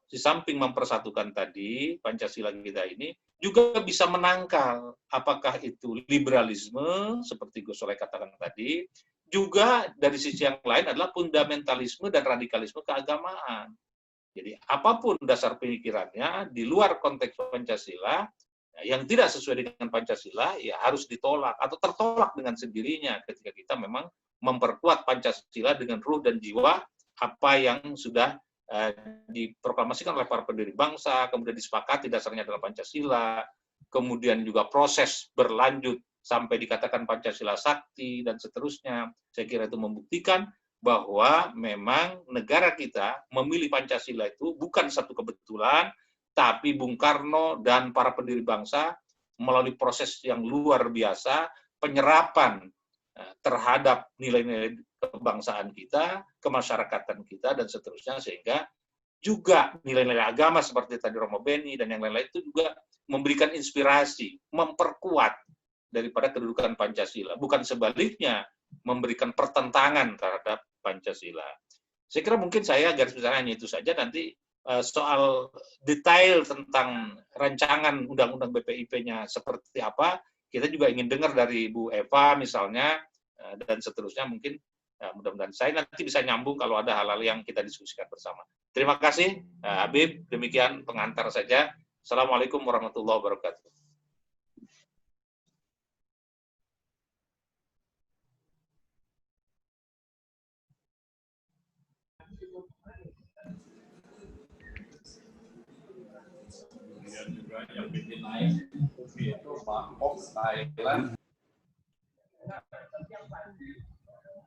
di samping mempersatukan tadi, Pancasila kita ini, juga bisa menangkal apakah itu liberalisme, seperti Gus Soleh katakan tadi, juga dari sisi yang lain adalah fundamentalisme dan radikalisme keagamaan. Jadi apapun dasar pemikirannya di luar konteks Pancasila, yang tidak sesuai dengan Pancasila, ya harus ditolak atau tertolak dengan sendirinya ketika kita memang memperkuat Pancasila dengan ruh dan jiwa apa yang sudah diproklamasikan oleh para pendiri bangsa, kemudian disepakati dasarnya adalah Pancasila, kemudian juga proses berlanjut sampai dikatakan Pancasila Sakti, dan seterusnya. Saya kira itu membuktikan bahwa memang negara kita memilih Pancasila itu bukan satu kebetulan, tapi Bung Karno dan para pendiri bangsa melalui proses yang luar biasa, penyerapan terhadap nilai-nilai kebangsaan kita, kemasyarakatan kita, dan seterusnya, sehingga juga nilai-nilai agama seperti tadi Romo Beni dan yang lain-lain itu juga memberikan inspirasi, memperkuat daripada kedudukan Pancasila, bukan sebaliknya memberikan pertentangan terhadap Pancasila. Saya kira mungkin saya garis besarnya hanya itu saja. Nanti soal detail tentang rancangan Undang-Undang BPIP-nya seperti apa, kita juga ingin dengar dari Bu Eva misalnya, dan seterusnya. Mungkin mudah-mudahan saya nanti bisa nyambung kalau ada hal-hal yang kita diskusikan bersama. Terima kasih, Habib. Demikian pengantar saja. Assalamualaikum warahmatullahi wabarakatuh.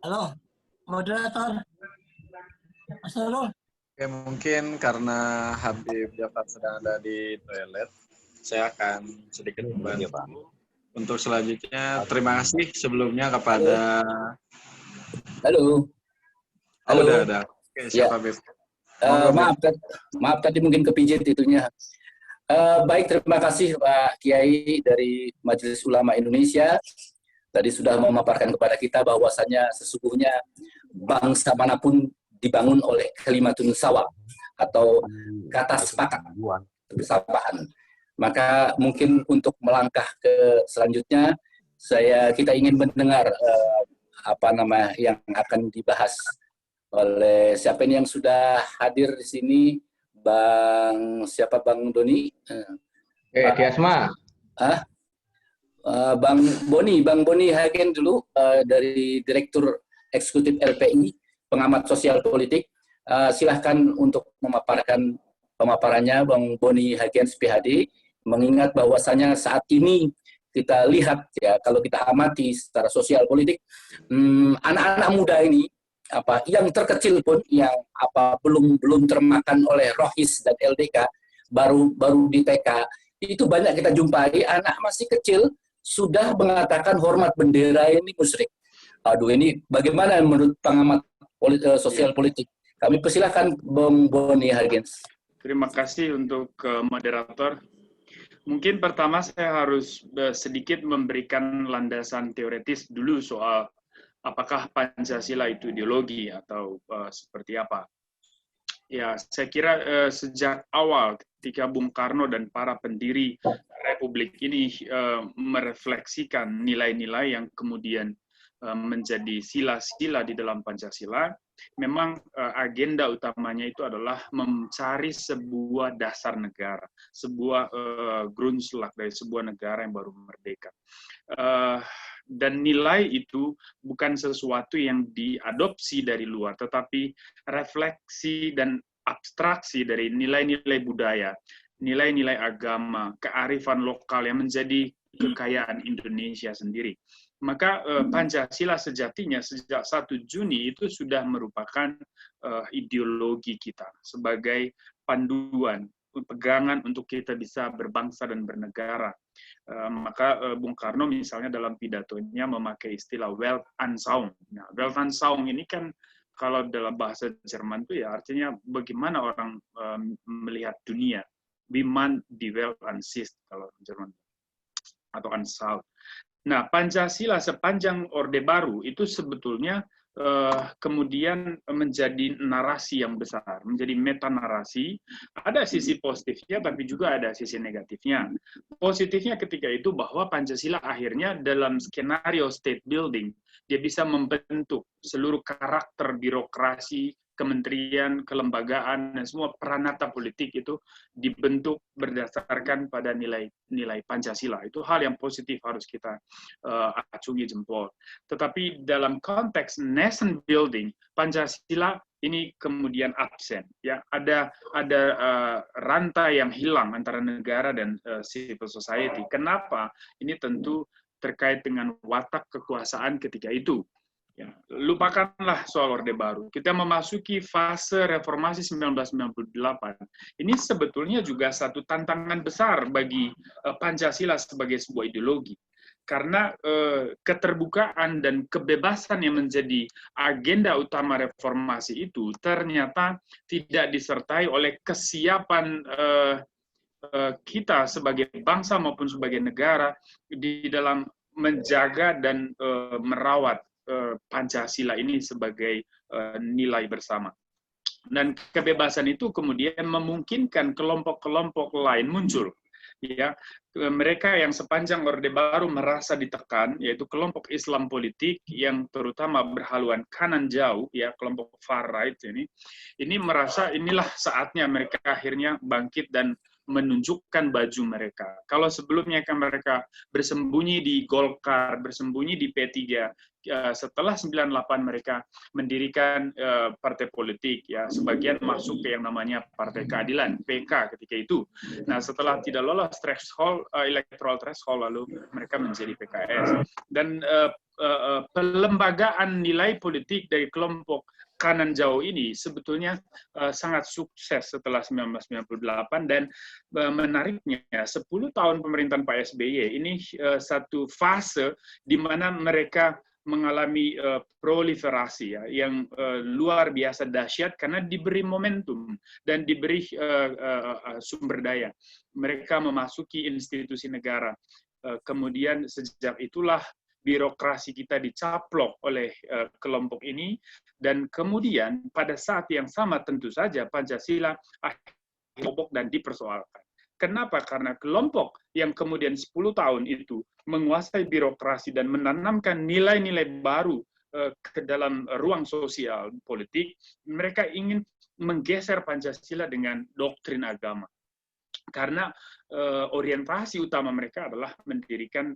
Halo, moderator. Mas Nurul. Oke, mungkin karena Habib Jafar sedang ada di toilet, saya akan sedikit membantu. Untuk selanjutnya, terima kasih sebelumnya kepada... Halo. Oh, udah. Oke, siapa Habib? Maaf tadi mungkin kepijit itunya. Baik, terima kasih Pak Kiai dari Majelis Ulama Indonesia. Tadi sudah memaparkan kepada kita bahwasanya sesungguhnya bangsa manapun dibangun oleh kalimatun sawab atau kata sepakat bersamaan. Maka mungkin untuk melangkah ke selanjutnya, kita ingin mendengar yang akan dibahas oleh siapa ini yang sudah hadir di sini, Bang Doni? Tiasma. Bang Boni Hagen dulu dari Direktur Eksekutif LPI, pengamat sosial politik. Silahkan untuk memaparkan pemaparannya, Bang Boni Hagen PhD, mengingat bahwasanya saat ini kita lihat ya, kalau kita amati secara sosial politik, anak-anak muda ini yang terkecil pun yang belum termakan oleh Rohis dan LDK, baru di TK, itu banyak kita jumpai anak masih kecil sudah mengatakan hormat bendera ini musyrik. Aduh, ini bagaimana menurut pengamat sosial politik? Kami persilahkan Bang Boni Hagens. Terima kasih untuk moderator. Mungkin pertama saya harus sedikit memberikan landasan teoretis dulu soal apakah Pancasila itu ideologi atau seperti apa. Ya, saya kira sejak awal ketika Bung Karno dan para pendiri Republik ini merefleksikan nilai-nilai yang kemudian menjadi sila-sila di dalam Pancasila, memang agenda utamanya itu adalah mencari sebuah dasar negara, sebuah Grundslag dari sebuah negara yang baru merdeka. Dan nilai itu bukan sesuatu yang diadopsi dari luar, tetapi refleksi dan abstraksi dari nilai-nilai budaya, nilai-nilai agama, kearifan lokal yang menjadi kekayaan Indonesia sendiri. Maka Pancasila sejatinya sejak 1 Juni itu sudah merupakan ideologi kita sebagai panduan, pegangan untuk kita bisa berbangsa dan bernegara. Maka Bung Karno misalnya dalam pidatonya memakai istilah Weltanschauung. Nah, Weltanschauung ini kan kalau dalam bahasa Jerman itu ya artinya bagaimana orang melihat dunia. Wie man die Welt ansieht kalau Jerman atau Anschauung. Nah, Pancasila sepanjang Orde Baru itu sebetulnya kemudian menjadi narasi yang besar, menjadi metanarasi. Ada sisi positifnya, tapi juga ada sisi negatifnya. Positifnya ketika itu bahwa Pancasila akhirnya dalam skenario state building, dia bisa membentuk seluruh karakter birokrasi, kementerian, kelembagaan, dan semua peranata politik itu dibentuk berdasarkan pada nilai Pancasila. Itu hal yang positif harus kita acungi jempol. Tetapi dalam konteks nation building, Pancasila ini kemudian absen. Ya, ada rantai yang hilang antara negara dan civil society. Kenapa? Ini tentu terkait dengan watak kekuasaan ketika itu. Ya, lupakanlah soal Orde Baru. Kita memasuki fase reformasi 1998. Ini sebetulnya juga satu tantangan besar bagi Pancasila sebagai sebuah ideologi. Karena keterbukaan dan kebebasan yang menjadi agenda utama reformasi itu ternyata tidak disertai oleh kesiapan kita sebagai bangsa maupun sebagai negara di dalam menjaga dan merawat Pancasila ini sebagai nilai bersama. Dan kebebasan itu kemudian memungkinkan kelompok-kelompok lain muncul. Ya, mereka yang sepanjang Orde Baru merasa ditekan, yaitu kelompok Islam politik yang terutama berhaluan kanan jauh, ya kelompok far right ini merasa inilah saatnya mereka akhirnya bangkit dan menunjukkan baju mereka. Kalau sebelumnya kan mereka bersembunyi di Golkar, bersembunyi di P3, setelah 98 mereka mendirikan partai politik, ya sebagian masuk ke yang namanya Partai Keadilan (PK) ketika itu. Nah, setelah tidak lolos threshold, electoral threshold, lalu mereka menjadi PKS. Dan pelembagaan nilai politik dari kelompok kanan jauh ini sebetulnya sangat sukses setelah 1998, dan menariknya 10 tahun pemerintahan Pak SBY ini satu fase di mana mereka mengalami proliferasi, ya, yang luar biasa dahsyat karena diberi momentum dan diberi sumber daya. Mereka memasuki institusi negara. Kemudian sejak itulah birokrasi kita dicaplok oleh kelompok ini, dan kemudian pada saat yang sama tentu saja Pancasila dibobok dan dipersoalkan. Kenapa? Karena kelompok yang kemudian 10 tahun itu menguasai birokrasi dan menanamkan nilai-nilai baru ke dalam ruang sosial politik, mereka ingin menggeser Pancasila dengan doktrin agama. Karena orientasi utama mereka adalah mendirikan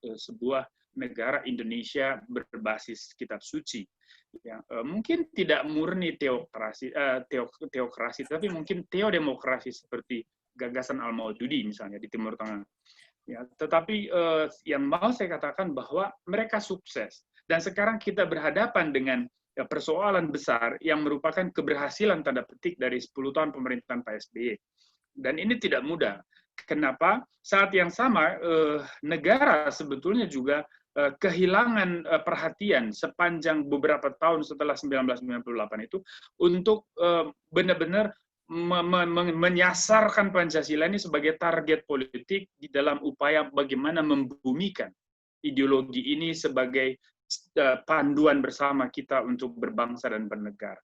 sebuah negara Indonesia berbasis kitab suci. Ya, mungkin tidak murni teokrasi, tapi mungkin teodemokrasi seperti gagasan Al-Maududi misalnya di Timur Tengah. Ya, tetapi yang mau saya katakan bahwa mereka sukses, dan sekarang kita berhadapan dengan persoalan besar yang merupakan keberhasilan tanda petik dari 10 tahun pemerintahan Pak SBY. Dan ini tidak mudah. Kenapa? Saat yang sama negara sebetulnya juga kehilangan perhatian sepanjang beberapa tahun setelah 1998 itu untuk benar-benar menyasarkan Pancasila ini sebagai target politik di dalam upaya bagaimana membumikan ideologi ini sebagai panduan bersama kita untuk berbangsa dan bernegara.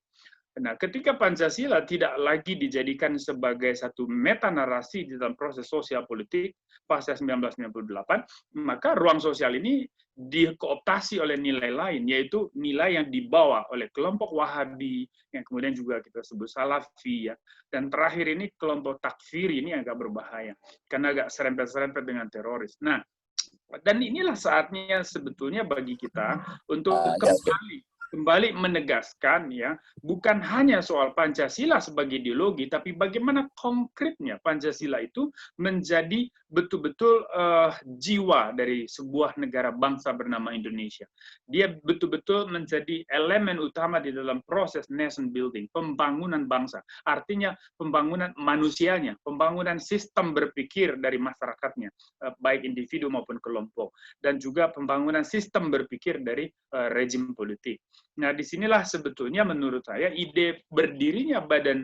Nah, ketika Pancasila tidak lagi dijadikan sebagai satu metanarasi di dalam proses sosial politik pasca 1998, maka ruang sosial ini dikooptasi oleh nilai lain, yaitu nilai yang dibawa oleh kelompok Wahabi, yang kemudian juga kita sebut Salafi, ya. Dan terakhir ini kelompok takfiri ini agak berbahaya, karena agak serempet-serempet dengan teroris. Nah, dan inilah saatnya sebetulnya bagi kita untuk kembali menegaskan, ya, bukan hanya soal Pancasila sebagai ideologi, tapi bagaimana konkretnya Pancasila itu menjadi betul-betul jiwa dari sebuah negara bangsa bernama Indonesia. Dia betul-betul menjadi elemen utama di dalam proses nation building, pembangunan bangsa. Artinya pembangunan manusianya, pembangunan sistem berpikir dari masyarakatnya, baik individu maupun kelompok, dan juga pembangunan sistem berpikir dari rejim politik. Nah, disinilah sebetulnya menurut saya ide berdirinya Badan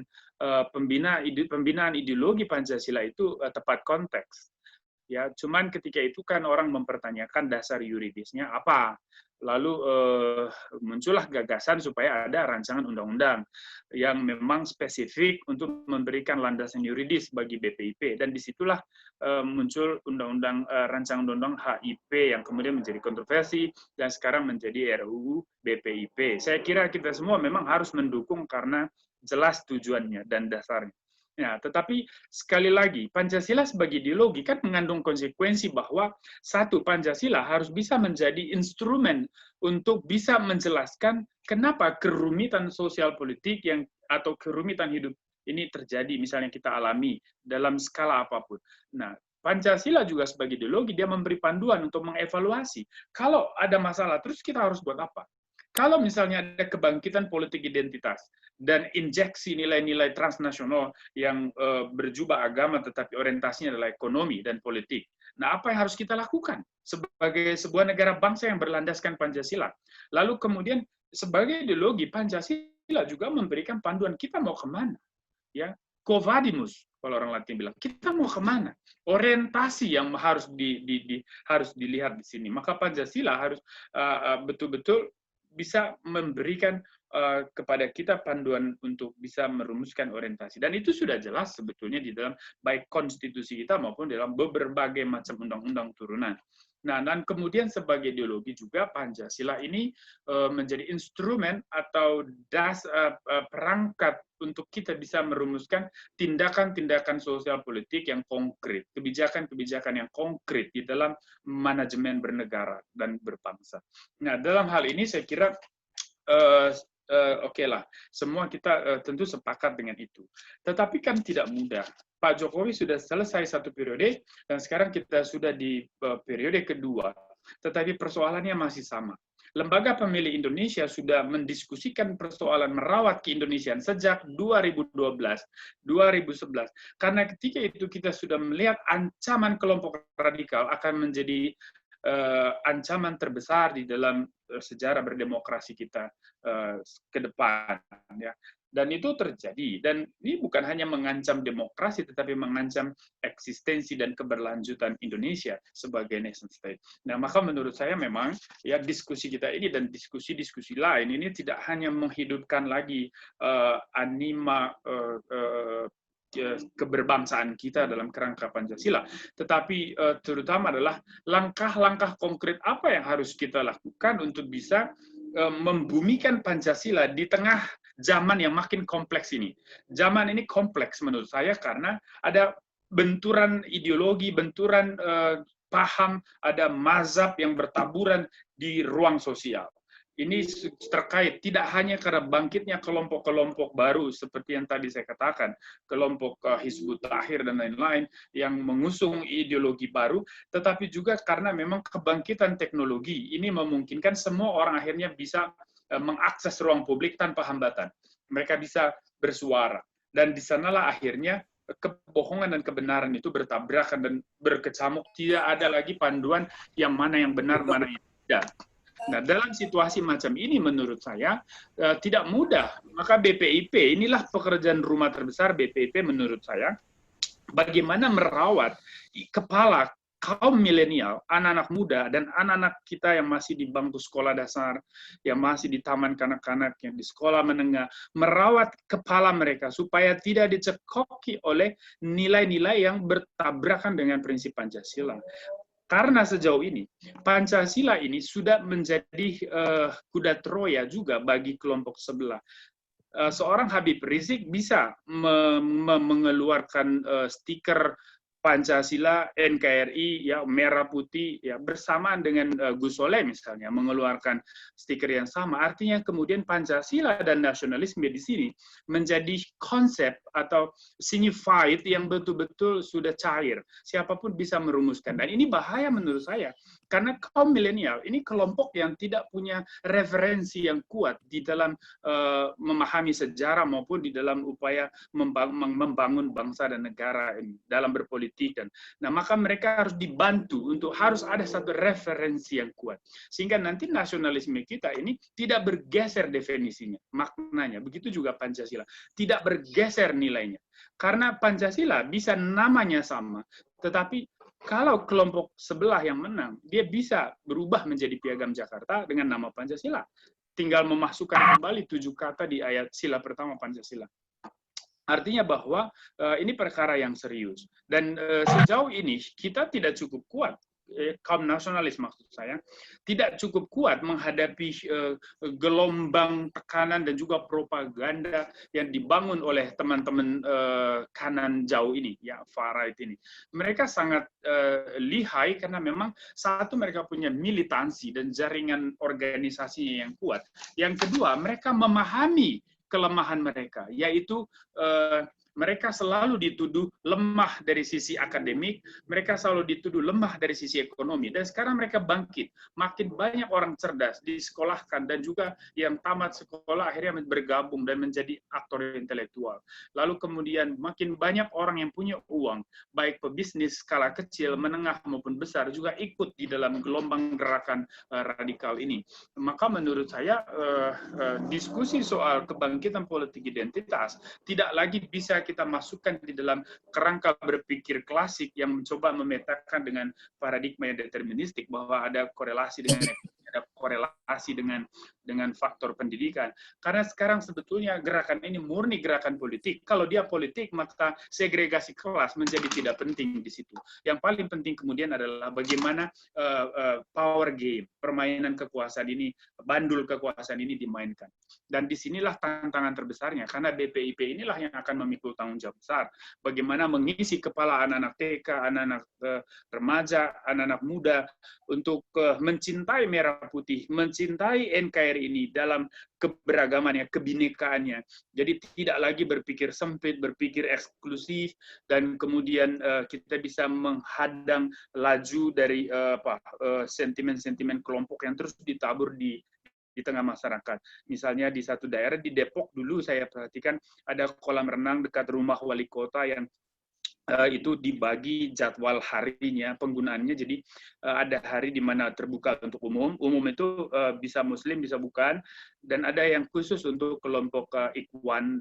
Pembinaan Ideologi Pancasila itu tepat konteks. Ya, cuman ketika itu kan orang mempertanyakan dasar yuridisnya apa. Lalu muncullah gagasan supaya ada rancangan undang-undang yang memang spesifik untuk memberikan landasan yuridis bagi BPIP, dan disitulah muncul rancangan undang-undang HIP yang kemudian menjadi kontroversi dan sekarang menjadi RUU BPIP. Saya kira kita semua memang harus mendukung karena jelas tujuannya dan dasarnya. Ya, tetapi sekali lagi, Pancasila sebagai ideologi kan mengandung konsekuensi bahwa satu, Pancasila harus bisa menjadi instrumen untuk bisa menjelaskan kenapa kerumitan sosial politik atau kerumitan hidup ini terjadi, misalnya kita alami dalam skala apapun. Nah, Pancasila juga sebagai ideologi, dia memberi panduan untuk mengevaluasi. Kalau ada masalah, terus kita harus buat apa? Kalau misalnya ada kebangkitan politik identitas dan injeksi nilai-nilai transnasional yang berjubah agama tetapi orientasinya adalah ekonomi dan politik. Nah, apa yang harus kita lakukan sebagai sebuah negara bangsa yang berlandaskan Pancasila? Lalu kemudian sebagai ideologi, Pancasila juga memberikan panduan kita mau kemana. Ya, Quo-vadis, kalau orang Latin bilang, kita mau kemana? Orientasi yang harus dilihat di sini. Maka Pancasila harus betul-betul bisa memberikan kepada kita panduan untuk bisa merumuskan orientasi. Dan itu sudah jelas sebetulnya di dalam baik konstitusi kita maupun dalam berbagai macam undang-undang turunan. Nah, dan kemudian sebagai ideologi juga Pancasila ini menjadi instrumen atau perangkat untuk kita bisa merumuskan tindakan-tindakan sosial politik yang konkret, kebijakan-kebijakan yang konkret di dalam manajemen bernegara dan berbangsa. Nah, dalam hal ini saya kira oke lah, semua kita tentu sepakat dengan itu. Tetapi kan tidak mudah. Pak Jokowi sudah selesai satu periode, dan sekarang kita sudah di periode kedua. Tetapi persoalannya masih sama. Lembaga Pemilih Indonesia sudah mendiskusikan persoalan merawat keindonesiaan sejak 2012, 2011. Karena ketika itu kita sudah melihat ancaman kelompok radikal akan menjadi ancaman terbesar di dalam sejarah berdemokrasi kita ke depan, ya. Dan itu terjadi, dan ini bukan hanya mengancam demokrasi, tetapi mengancam eksistensi dan keberlanjutan Indonesia sebagai nation state. Nah, maka menurut saya memang ya diskusi kita ini dan diskusi-diskusi lain ini tidak hanya menghidupkan lagi anima keberbangsaan kita dalam kerangka Pancasila, tetapi terutama adalah langkah-langkah konkret apa yang harus kita lakukan untuk bisa membumikan Pancasila di tengah zaman yang makin kompleks ini. Zaman ini kompleks menurut saya karena ada benturan ideologi, benturan paham, ada mazhab yang bertaburan di ruang sosial. Ini terkait tidak hanya karena bangkitnya kelompok-kelompok baru seperti yang tadi saya katakan, kelompok Hizbut Tahrir dan lain-lain yang mengusung ideologi baru, tetapi juga karena memang kebangkitan teknologi ini memungkinkan semua orang akhirnya bisa mengakses ruang publik tanpa hambatan. Mereka bisa bersuara. Dan di sanalah akhirnya kebohongan dan kebenaran itu bertabrakan dan berkecamuk. Tidak ada lagi panduan yang mana yang benar, mana yang tidak. Nah, dalam situasi macam ini menurut saya tidak mudah. Maka BPIP, inilah pekerjaan rumah terbesar BPIP menurut saya. Bagaimana merawat kepala kaum milenial, anak-anak muda, dan anak-anak kita yang masih di bangku sekolah dasar, yang masih di taman kanak-kanak, yang di sekolah menengah, merawat kepala mereka supaya tidak dicekoki oleh nilai-nilai yang bertabrakan dengan prinsip Pancasila. Karena sejauh ini, Pancasila ini sudah menjadi kuda Troya juga bagi kelompok sebelah. Seorang Habib Rizik bisa mengeluarkan stiker Pancasila, NKRI, ya merah putih, ya bersamaan dengan Gus Soleh misalnya mengeluarkan stiker yang sama. Artinya kemudian Pancasila dan nasionalisme di sini menjadi konsep atau signified yang betul-betul sudah cair. Siapapun bisa merumuskan. Dan ini bahaya menurut saya. Karena kaum milenial ini kelompok yang tidak punya referensi yang kuat di dalam memahami sejarah maupun di dalam upaya membangun bangsa dan negara ini dalam berpolitik. Nah, maka mereka harus dibantu untuk harus ada satu referensi yang kuat. Sehingga nanti nasionalisme kita ini tidak bergeser definisinya, maknanya. Begitu juga Pancasila. Tidak bergeser nilainya. Karena Pancasila bisa namanya sama, tetapi kalau kelompok sebelah yang menang, dia bisa berubah menjadi Piagam Jakarta dengan nama Pancasila. Tinggal memasukkan kembali 7 kata di ayat sila pertama Pancasila. Artinya bahwa ini perkara yang serius. Dan sejauh ini kita tidak cukup kuat, kaum nasionalis maksud saya, tidak cukup kuat menghadapi gelombang tekanan dan juga propaganda yang dibangun oleh teman-teman kanan jauh ini, ya far-right ini. Mereka sangat lihai karena memang satu mereka punya militansi dan jaringan organisasi yang kuat. Yang kedua, mereka memahami kelemahan mereka, yaitu mereka selalu dituduh lemah dari sisi akademik, mereka selalu dituduh lemah dari sisi ekonomi, dan sekarang mereka bangkit. Makin banyak orang cerdas disekolahkan dan juga yang tamat sekolah akhirnya bergabung dan menjadi aktor intelektual. Lalu kemudian makin banyak orang yang punya uang, baik pebisnis skala kecil, menengah maupun besar juga ikut di dalam gelombang gerakan radikal ini. Maka menurut saya diskusi soal kebangkitan politik identitas tidak lagi bisa kita masukkan di dalam kerangka berpikir klasik yang mencoba memetakan dengan paradigma yang deterministik bahwa ada korelasi dengan ada korelasi dengan faktor pendidikan. Karena sekarang sebetulnya gerakan ini murni gerakan politik. Kalau dia politik, maka segregasi kelas menjadi tidak penting di situ. Yang paling penting kemudian adalah bagaimana power game, permainan kekuasaan ini, bandul kekuasaan ini dimainkan. Dan disinilah tantangan terbesarnya, karena BPIP inilah yang akan memikul tanggung jawab besar. Bagaimana mengisi kepala anak-anak TK, anak-anak remaja, anak-anak muda untuk mencintai merah putih, mencintai NKRI ini dalam keberagamannya, kebinekaannya. Jadi tidak lagi berpikir sempit, berpikir eksklusif, dan kemudian kita bisa menghadang laju dari sentimen-sentimen kelompok yang terus ditabur di tengah masyarakat. Misalnya di satu daerah di Depok dulu saya perhatikan ada kolam renang dekat rumah wali kota yang itu dibagi jadwal harinya, penggunaannya. Jadi ada hari di mana terbuka untuk umum itu bisa muslim, bisa bukan, dan ada yang khusus untuk kelompok ikhwan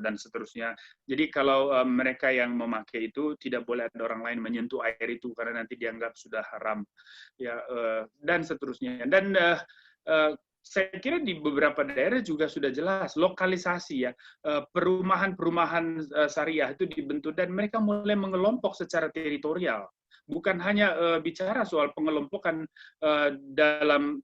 dan seterusnya. Jadi kalau mereka yang memakai itu tidak boleh ada orang lain menyentuh air itu karena nanti dianggap sudah haram, ya, dan seterusnya. Dan saya kira di beberapa daerah juga sudah jelas lokalisasi, ya, perumahan-perumahan syariah itu dibentuk dan mereka mulai mengelompok secara teritorial. Bukan hanya bicara soal pengelompokan dalam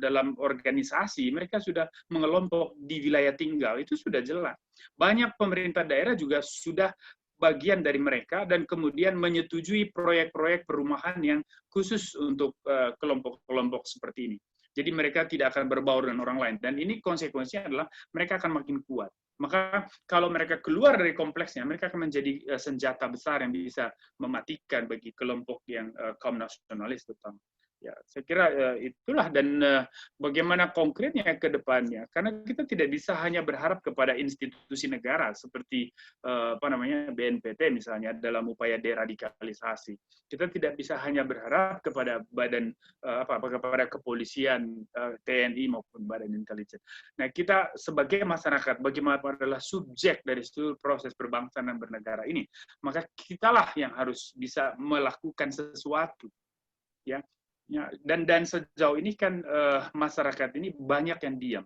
dalam organisasi, mereka sudah mengelompok di wilayah tinggal, itu sudah jelas. Banyak pemerintah daerah juga sudah bagian dari mereka dan kemudian menyetujui proyek-proyek perumahan yang khusus untuk kelompok-kelompok seperti ini. Jadi mereka tidak akan berbaur dengan orang lain. Dan ini konsekuensinya adalah mereka akan makin kuat. Maka kalau mereka keluar dari kompleksnya, mereka akan menjadi senjata besar yang bisa mematikan bagi kelompok yang kaum nasionalis terutama. Ya, saya kira itulah, dan bagaimana konkretnya ke depannya. Karena kita tidak bisa hanya berharap kepada institusi negara seperti BNPT misalnya dalam upaya deradikalisasi. Kita tidak bisa hanya berharap kepada badan kepada kepolisian, TNI maupun badan intelijen. Nah, kita sebagai masyarakat bagaimana adalah subjek dari seluruh proses berbangsa dan bernegara ini. Maka kitalah yang harus bisa melakukan sesuatu, ya. Ya, dan sejauh ini kan masyarakat ini banyak yang diam.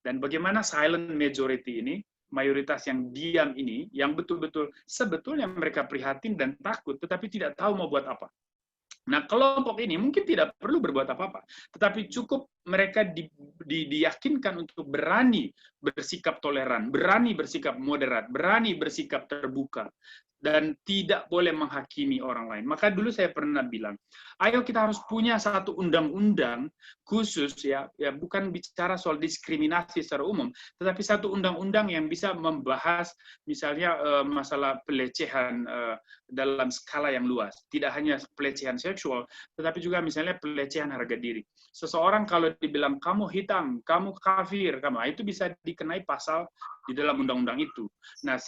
Dan bagaimana silent majority ini, mayoritas yang diam ini, yang betul-betul sebetulnya mereka prihatin dan takut, tetapi tidak tahu mau buat apa. Nah, kelompok ini mungkin tidak perlu berbuat apa-apa, tetapi cukup mereka diyakinkan untuk berani bersikap toleran, berani bersikap moderat, berani bersikap terbuka, dan tidak boleh menghakimi orang lain. Maka dulu saya pernah bilang, ayo kita harus punya satu undang-undang khusus, ya bukan bicara soal diskriminasi secara umum, tetapi satu undang-undang yang bisa membahas misalnya masalah pelecehan dalam skala yang luas. Tidak hanya pelecehan seksual, tetapi juga misalnya pelecehan harga diri. Seseorang kalau dibilang kamu hitam, kamu kafir, itu bisa dikenai pasal di dalam undang-undang itu. Nah,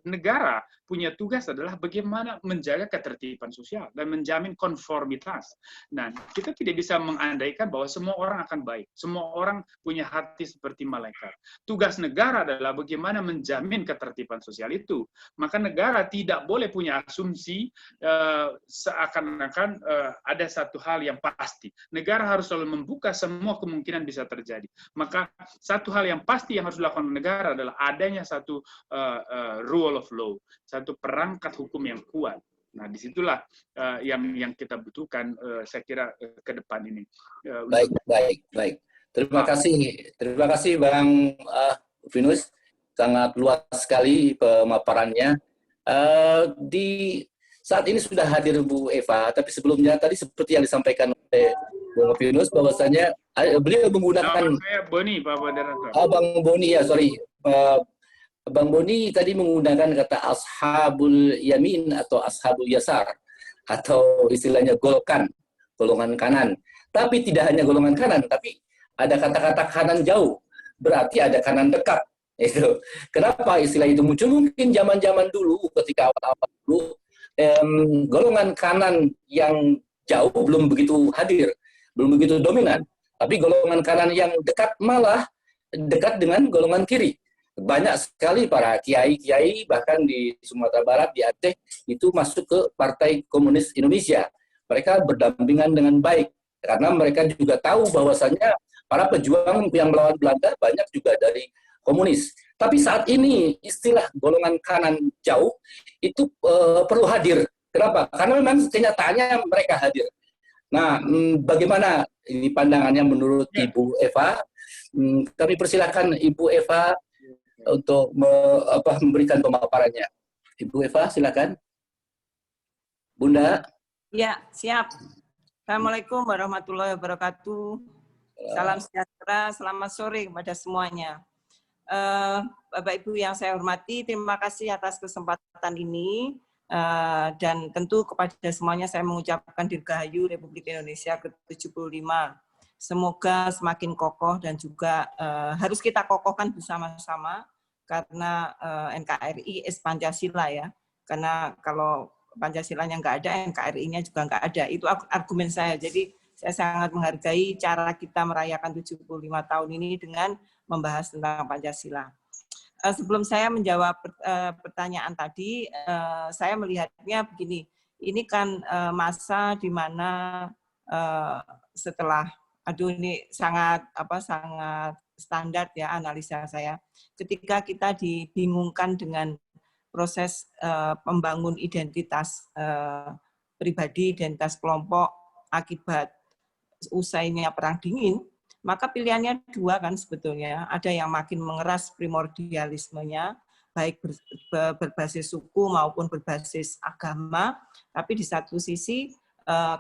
negara punya tugas adalah bagaimana menjaga ketertiban sosial dan menjamin konformitas. Nah, kita tidak bisa mengandaikan bahwa semua orang akan baik. Semua orang punya hati seperti malaikat. Tugas negara adalah bagaimana menjamin ketertiban sosial itu. Maka negara tidak boleh punya asumsi seakan-akan ada satu hal yang pasti. Negara harus selalu membuka semua kemungkinan bisa terjadi. Maka satu hal yang pasti yang harus dilakukan negara adalah adanya satu rule of law, satu perangkat hukum yang kuat. Nah, disitulah yang kita butuhkan, saya kira ke depan ini. Baik. Terima kasih Bang Vinus, sangat luas sekali pemaparannya. Di saat ini sudah hadir Bu Eva, tapi sebelumnya tadi seperti yang disampaikan oleh Bang Vinus bahwasanya beliau menggunakan saya Boni, Pak Moderator. Bang Boni, ya sorry. Bang Boni tadi menggunakan kata ashabul yamin atau ashabul yasar, atau istilahnya golongan kanan. Tapi tidak hanya golongan kanan, tapi ada kata-kata kanan jauh, berarti ada kanan dekat. Itu. Kenapa istilah itu muncul? Mungkin zaman-zaman dulu, ketika awal-awal dulu, golongan kanan yang jauh belum begitu hadir, belum begitu dominan. Tapi golongan kanan yang dekat malah dekat dengan golongan kiri. Banyak sekali para kiai-kiai, bahkan di Sumatera Barat, di Aceh, itu masuk ke Partai Komunis Indonesia. Mereka berdampingan dengan baik. Karena mereka juga tahu bahwasannya para pejuang yang melawan Belanda banyak juga dari komunis. Tapi saat ini istilah golongan kanan jauh itu perlu hadir. Kenapa? Karena memang kenyataannya mereka hadir. Nah, bagaimana ini pandangannya menurut Ibu Eva? Kami persilakan Ibu Eva untuk memberikan pemaparannya. Ibu Eva, silakan. Bunda. Ya, siap. Assalamualaikum warahmatullahi wabarakatuh. Salam sejahtera, selamat sore kepada semuanya. Bapak Ibu yang saya hormati, terima kasih atas kesempatan ini. Dan tentu kepada semuanya saya mengucapkan Dirgahayu Republik Indonesia ke-75. Semoga semakin kokoh dan juga harus kita kokohkan bersama-sama karena NKRI is Pancasila ya. Karena kalau Pancasilanya nggak ada, NKRI-nya juga nggak ada. Itu argumen saya. Jadi saya sangat menghargai cara kita merayakan 75 tahun ini dengan membahas tentang Pancasila. Sebelum saya menjawab pertanyaan tadi, saya melihatnya begini. Ini kan masa di mana setelah, ini sangat standar ya analisa saya. Ketika kita dibingungkan dengan proses pembangun identitas pribadi, identitas kelompok akibat usainya Perang Dingin, maka pilihannya dua kan sebetulnya. Ada yang makin mengeras primordialismenya, baik berbasis suku maupun berbasis agama, tapi di satu sisi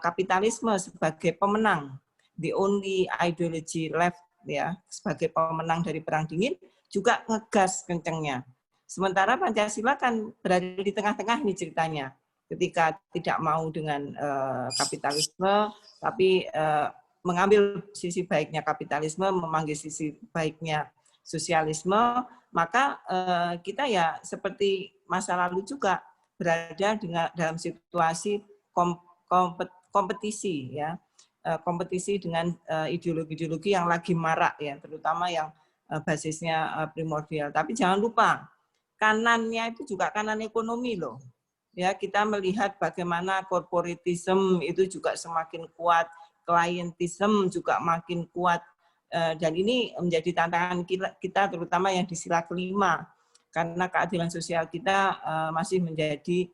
kapitalisme sebagai pemenang, the only ideology left ya, sebagai pemenang dari Perang Dingin, juga ngegas kencengnya. Sementara Pancasila kan berada di tengah-tengah nih ceritanya. Ketika tidak mau dengan kapitalisme, tapi mengambil sisi baiknya kapitalisme, memanggil sisi baiknya sosialisme, maka kita ya seperti masa lalu juga berada dalam situasi kompetisi ya, kompetisi dengan ideologi-ideologi yang lagi marak ya, terutama yang basisnya primordial. Tapi jangan lupa kanannya itu juga kanan ekonomi loh. Ya, kita melihat bagaimana corporatism itu juga semakin kuat, klientisme juga makin kuat, dan ini menjadi tantangan kita terutama yang di sila kelima, karena keadilan sosial kita masih menjadi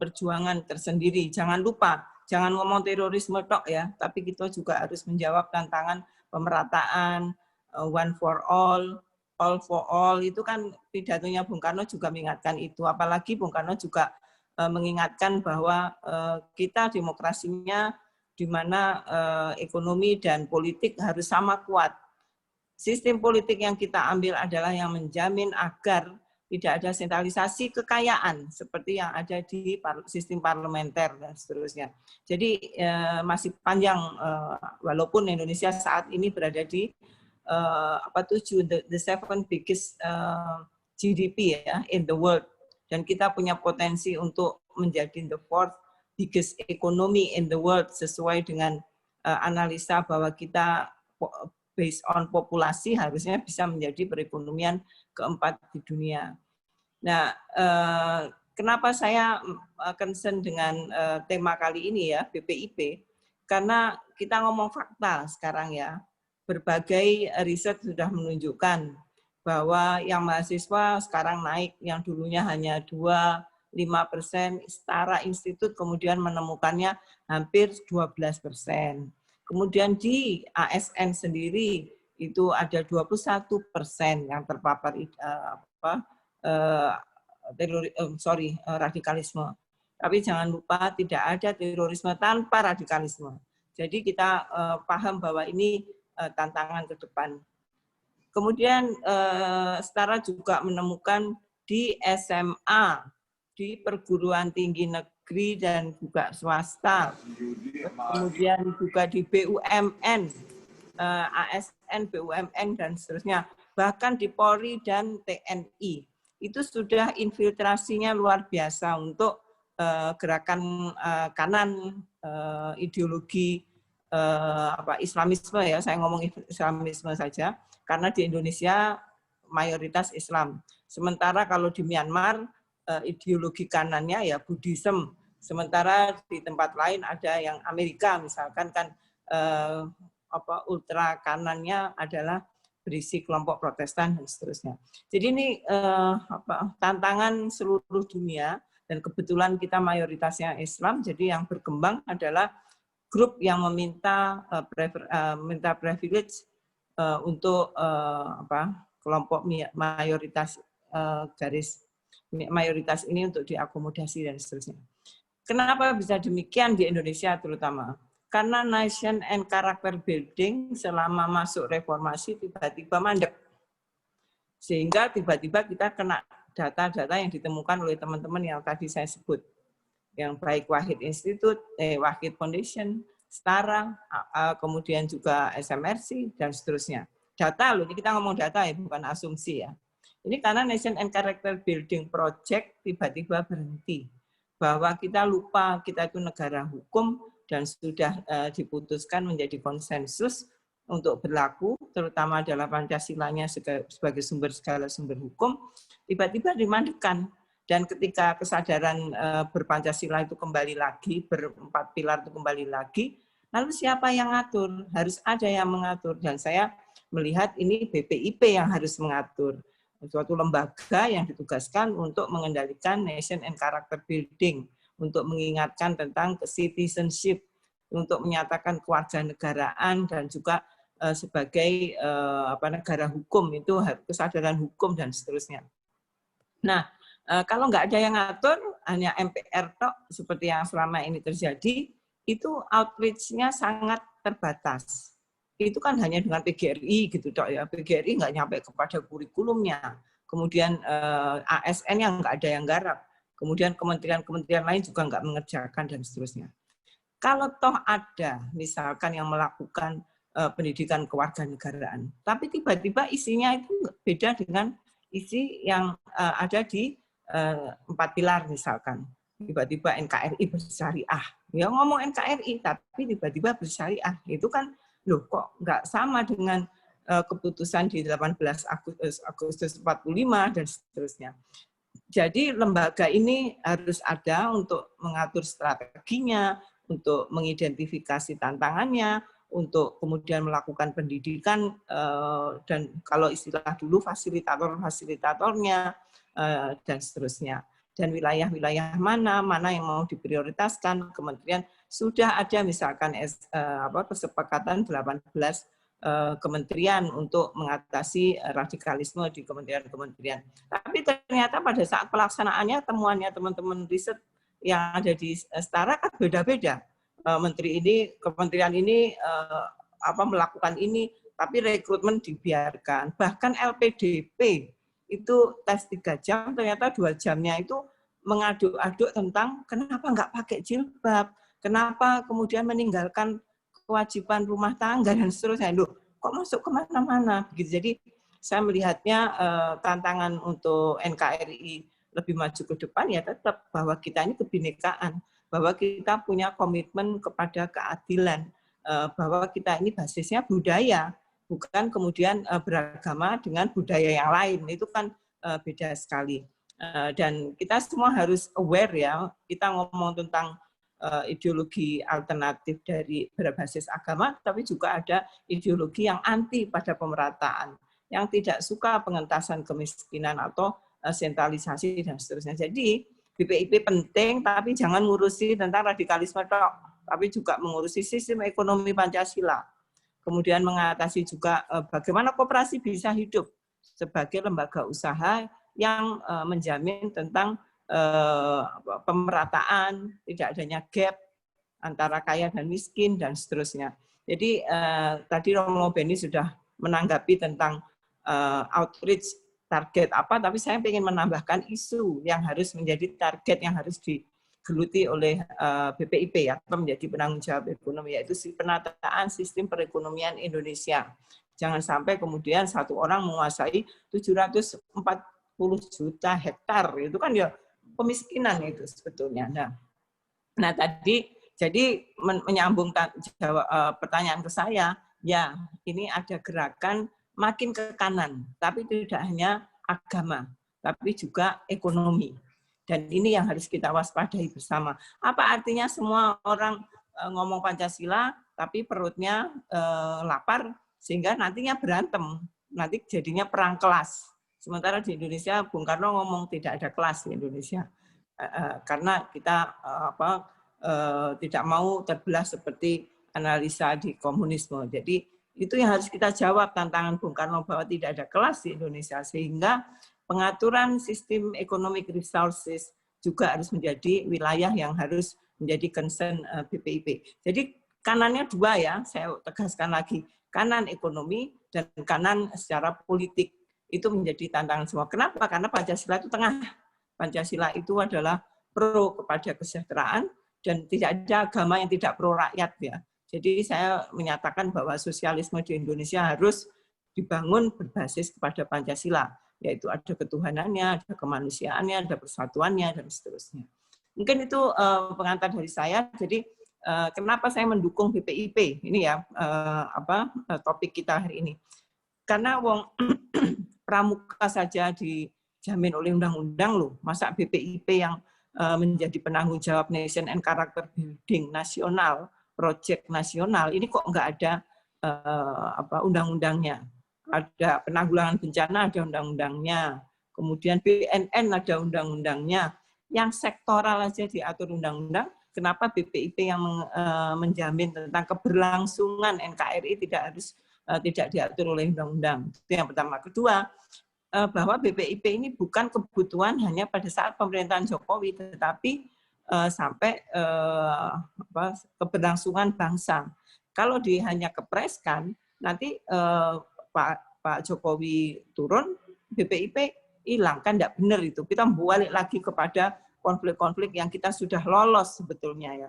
perjuangan tersendiri. Jangan lupa, jangan ngomong terorisme tok ya, tapi kita juga harus menjawab tantangan pemerataan, one for all for all, itu kan pidatonya Bung Karno juga mengingatkan itu. Apalagi Bung Karno juga mengingatkan bahwa kita demokrasinya di mana ekonomi dan politik harus sama kuat. Sistem politik yang kita ambil adalah yang menjamin agar tidak ada sentralisasi kekayaan seperti yang ada di sistem parlementer dan seterusnya. Jadi masih panjang, walaupun Indonesia saat ini berada di the seven biggest GDP ya in the world, dan kita punya potensi untuk menjadi the fourth biggest economy in the world sesuai dengan analisa bahwa kita based on populasi harusnya bisa menjadi perekonomian keempat di dunia. Nah, kenapa saya concern dengan tema kali ini ya, BPIP? Karena kita ngomong fakta sekarang ya. Berbagai riset sudah menunjukkan bahwa yang mahasiswa sekarang naik, yang dulunya hanya 2-5%, Setara Institut kemudian menemukannya hampir 12%. Kemudian di ASN sendiri itu ada 21% yang terpapar radikalisme. Tapi jangan lupa tidak ada terorisme tanpa radikalisme. Jadi kita paham bahwa ini tantangan ke depan. Kemudian Setara juga menemukan di SMA, di perguruan tinggi negeri dan juga swasta, kemudian juga di BUMN, ASN, BUMN dan seterusnya, bahkan di Polri dan TNI, itu sudah infiltrasinya luar biasa untuk gerakan kanan, ideologi Islamisme ya, saya ngomong Islamisme saja, karena di Indonesia mayoritas Islam. Sementara kalau di Myanmar ideologi kanannya ya Buddhism, Sementara di tempat lain ada yang Amerika misalkan kan ultra kanannya adalah berisi kelompok Protestan dan seterusnya. Jadi ini tantangan seluruh dunia dan kebetulan kita mayoritasnya Islam. Jadi yang berkembang adalah grup yang meminta minta privilege untuk kelompok mayoritas mayoritas ini untuk diakomodasi dan seterusnya. Kenapa bisa demikian di Indonesia terutama? Karena nation and character building selama masuk reformasi tiba-tiba mandek. Sehingga tiba-tiba kita kena data-data yang ditemukan oleh teman-teman yang tadi saya sebut. Yang baik Wahid Institute, Wahid Foundation, Setara, kemudian juga SMRC, dan seterusnya. Data loh, ini kita ngomong data ya, bukan asumsi ya. Ini karena nation and character building project tiba-tiba berhenti. Bahwa kita lupa kita itu negara hukum, dan sudah diputuskan menjadi konsensus untuk berlaku, terutama adalah Pancasilanya sebagai segala sumber hukum, tiba-tiba dimandikan. Dan ketika kesadaran berpancasila itu kembali lagi, berempat pilar itu kembali lagi, lalu siapa yang ngatur? Harus ada yang mengatur. Dan saya melihat ini BPIP yang harus mengatur. Suatu lembaga yang ditugaskan untuk mengendalikan nation and character building, untuk mengingatkan tentang citizenship, untuk menyatakan kewarganegaraan dan juga sebagai negara hukum, itu kesadaran hukum dan seterusnya. Nah, kalau nggak ada yang ngatur, hanya MPR tok seperti yang selama ini terjadi, itu outreach-nya sangat terbatas. Itu kan hanya dengan PGRI gitu tok ya. PGRI nggak nyampe kepada kurikulumnya. Kemudian ASN yang nggak ada yang garap. Kemudian kementerian-kementerian lain juga nggak mengerjakan dan seterusnya. Kalau toh ada misalkan yang melakukan pendidikan kewarganegaraan, tapi tiba-tiba isinya itu beda dengan isi yang ada di 4 pilar misalkan. Tiba-tiba NKRI bersyariah. Ya ngomong NKRI, tapi tiba-tiba bersyariah. Itu kan, loh kok nggak sama dengan keputusan di 18 Agustus 45 dan seterusnya. Jadi lembaga ini harus ada untuk mengatur strateginya, untuk mengidentifikasi tantangannya, untuk kemudian melakukan pendidikan, dan kalau istilah dulu fasilitator-fasilitatornya, dan seterusnya. Dan wilayah-wilayah mana yang mau diprioritaskan, kementerian sudah ada misalkan kesepakatan 18 kementerian untuk mengatasi radikalisme di kementerian-kementerian. Tapi ternyata pada saat pelaksanaannya, temuannya teman-teman riset yang ada di Setara kan beda-beda. Kementerian ini melakukan ini, tapi rekrutmen dibiarkan. Bahkan LPDP itu tes 3 jam, ternyata 2 jamnya itu mengaduk-aduk tentang kenapa nggak pakai jilbab, kenapa kemudian meninggalkan kewajiban rumah tangga dan seterusnya. Loh, kok masuk kemana-mana? Jadi saya melihatnya tantangan untuk NKRI lebih maju ke depan ya tetap bahwa kita ini kebinekaan, bahwa kita punya komitmen kepada keadilan, bahwa kita ini basisnya budaya, bukan kemudian beragama dengan budaya yang lain. Itu kan beda sekali. Dan kita semua harus aware ya, kita ngomong tentang ideologi alternatif dari berbasis agama, tapi juga ada ideologi yang anti pada pemerataan, yang tidak suka pengentasan kemiskinan atau sentralisasi dan seterusnya. Jadi BPIP penting, tapi jangan ngurusi tentang radikalisme tok, tapi juga mengurusi sistem ekonomi Pancasila. Kemudian mengatasi juga bagaimana koperasi bisa hidup sebagai lembaga usaha yang menjamin tentang pemerataan, tidak adanya gap antara kaya dan miskin, dan seterusnya. Jadi tadi Romo Beni sudah menanggapi tentang outreach target apa, tapi saya ingin menambahkan isu yang harus menjadi target yang harus digeluti oleh BPIP ya, menjadi penanggung jawab ekonomi, yaitu penataan sistem perekonomian Indonesia. Jangan sampai kemudian satu orang menguasai 740 juta hektar, itu kan ya pemiskinan itu sebetulnya. Nah tadi jadi menyambung pertanyaan ke saya, ya ini ada gerakan makin ke kanan, tapi tidak hanya agama, tapi juga ekonomi. Dan ini yang harus kita waspadai bersama. Apa artinya semua orang ngomong Pancasila, tapi perutnya lapar, sehingga nantinya berantem. Nanti jadinya perang kelas. Sementara di Indonesia, Bung Karno ngomong tidak ada kelas di Indonesia. Karena kita tidak mau terbelah seperti analisa di komunisme. Jadi itu yang harus kita jawab, tantangan Bung Karno bahwa tidak ada kelas di Indonesia, sehingga pengaturan sistem economic resources juga harus menjadi wilayah yang harus menjadi concern BPIP. Jadi kanannya dua ya, saya tegaskan lagi, kanan ekonomi dan kanan secara politik. Itu menjadi tantangan semua. Kenapa? Karena Pancasila itu tengah. Pancasila itu adalah pro kepada kesejahteraan dan tidak ada agama yang tidak pro rakyat ya. Jadi saya menyatakan bahwa sosialisme di Indonesia harus dibangun berbasis kepada Pancasila, yaitu ada ketuhanannya, ada kemanusiaannya, ada persatuannya, dan seterusnya. Mungkin itu pengantar dari saya. Jadi kenapa saya mendukung BPIP ini ya, topik kita hari ini. Karena pramuka saja dijamin oleh undang-undang loh, masa BPIP yang menjadi penanggung jawab nation and character building nasional, proyek nasional, ini kok nggak ada undang-undangnya. Ada penanggulangan bencana, ada undang-undangnya. Kemudian BNN ada undang-undangnya. Yang sektoral aja diatur undang-undang, kenapa BPIP yang menjamin tentang keberlangsungan NKRI tidak diatur oleh undang-undang. Itu yang pertama. Kedua, bahwa BPIP ini bukan kebutuhan hanya pada saat pemerintahan Jokowi, tetapi sampai keberlangsungan bangsa. Kalau hanya kepreskan, nanti Pak Jokowi turun, BPIP hilang, kan tidak benar itu. Kita balik lagi kepada konflik-konflik yang kita sudah lolos sebetulnya ya.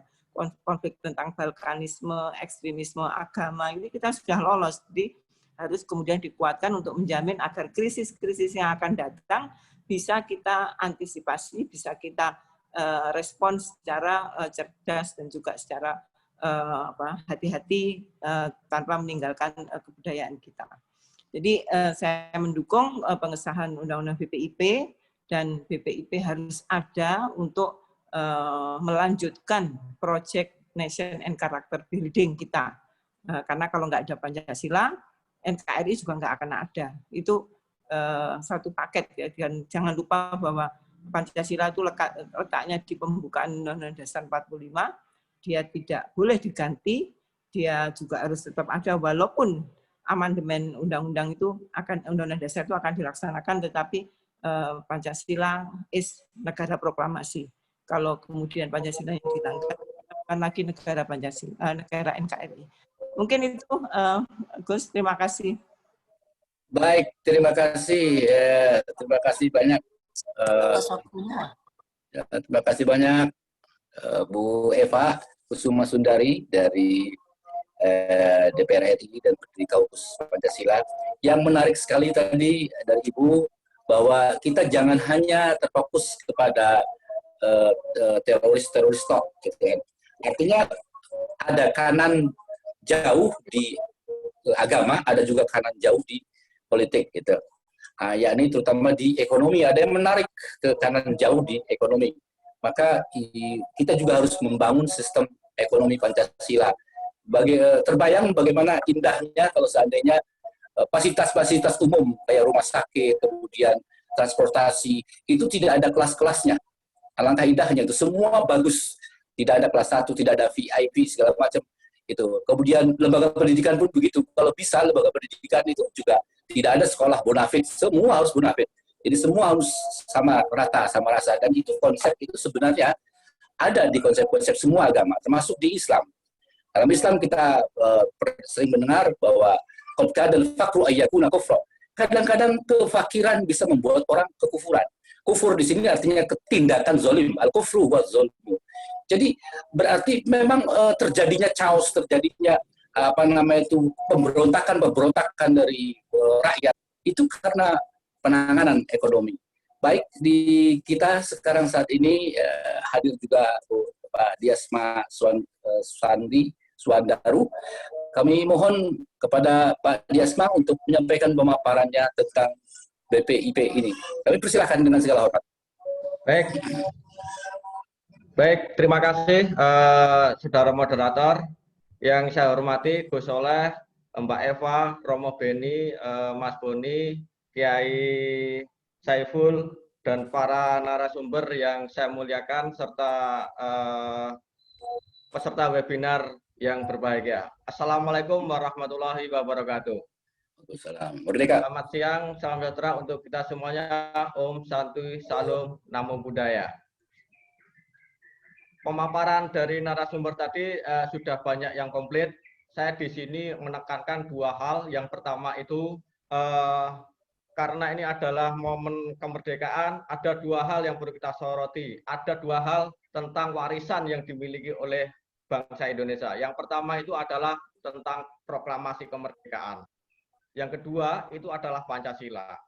Konflik tentang balkanisme, ekstremisme, agama, ini kita sudah lolos. Jadi harus kemudian dikuatkan untuk menjamin agar krisis-krisis yang akan datang bisa kita antisipasi, bisa kita respons secara cerdas dan juga secara hati-hati tanpa meninggalkan kebudayaan kita. Jadi saya mendukung pengesahan Undang-Undang BPIP, dan BPIP harus ada untuk melanjutkan proyek nation and character building kita. Karena kalau nggak ada Pancasila, NKRI juga nggak akan ada. Itu satu paket ya. Dan jangan lupa bahwa Pancasila itu letaknya di pembukaan Undang-Undang Dasar 45, dia tidak boleh diganti, dia juga harus tetap ada walaupun amandemen undang-undang itu Undang-Undang Dasar itu akan dilaksanakan, tetapi Pancasila is negara proklamasi. Kalau kemudian Pancasila yang dilanggar, bukan lagi negara Pancasila, negara NKRI. Mungkin itu, Gus. Terima kasih. Baik, terima kasih. Terima kasih banyak. Terima kasih banyak Bu Eva Kusuma Sundari dari DPR RI dan Menteri Kaukus Pancasila. Yang menarik sekali tadi dari Ibu, bahwa kita jangan hanya terfokus kepada teroris tok, gitu kan. Artinya ada kanan jauh di agama, ada juga kanan jauh di politik, gitu. Yakni terutama di ekonomi, ada yang menarik ke kanan jauh di ekonomi. Maka kita juga harus membangun sistem ekonomi Pancasila. Terbayang bagaimana indahnya kalau seandainya fasilitas-fasilitas umum kayak rumah sakit, kemudian transportasi, itu tidak ada kelas-kelasnya. Alangkah indahnya itu, semua bagus. Tidak ada kelas 1, tidak ada VIP, segala macam. Itu. Kemudian lembaga pendidikan pun begitu. Kalau bisa lembaga pendidikan itu juga tidak ada sekolah bonafit, semua harus bonafit. Jadi semua harus sama rata, sama rasa. Dan itu konsep itu sebenarnya ada di konsep-konsep semua agama, termasuk di Islam. Dalam Islam kita sering mendengar bahwa kadang-kadang kefakiran bisa membuat orang kekufuran. Kufur di sini artinya tindakan zolim, al-kufru wa zolmu. Jadi berarti memang terjadinya chaos, terjadinya pemberontakan dari rakyat itu karena penanganan ekonomi. Baik di kita sekarang saat ini hadir juga Pak Diasma Suandaru. Kami mohon kepada Pak Diasma untuk menyampaikan pemaparannya tentang BPIP ini. Kami persilahkan dengan segala hormat. Baik, terima kasih saudara moderator. Yang saya hormati Gus Soleh, Mbak Eva, Romo Beni, Mas Boni, Kiai Saiful, dan para narasumber yang saya muliakan, serta peserta webinar yang berbahagia. Assalamualaikum warahmatullahi wabarakatuh. Merdeka. Selamat siang, salam sejahtera untuk kita semuanya. Om Santuy, Salam, Namo Buddhaya. Pemaparan dari narasumber tadi sudah banyak yang komplit. Saya di sini menekankan dua hal. Yang pertama itu karena ini adalah momen kemerdekaan, ada dua hal yang perlu kita soroti. Ada dua hal tentang warisan yang dimiliki oleh bangsa Indonesia. Yang pertama itu adalah tentang proklamasi kemerdekaan. Yang kedua itu adalah Pancasila.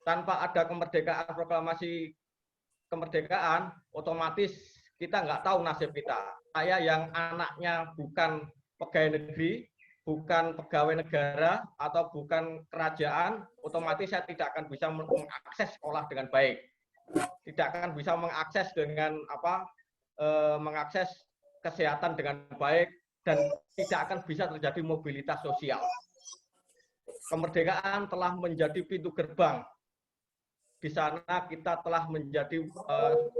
Tanpa ada kemerdekaan, proklamasi kemerdekaan, otomatis kita nggak tahu nasib kita. Saya yang anaknya bukan pegawai negeri, bukan pegawai negara, atau bukan kerajaan, otomatis saya tidak akan bisa mengakses sekolah dengan baik. Tidak akan bisa mengakses dengan mengakses kesehatan dengan baik, dan tidak akan bisa terjadi mobilitas sosial. Kemerdekaan telah menjadi pintu gerbang. Di sana kita telah menjadi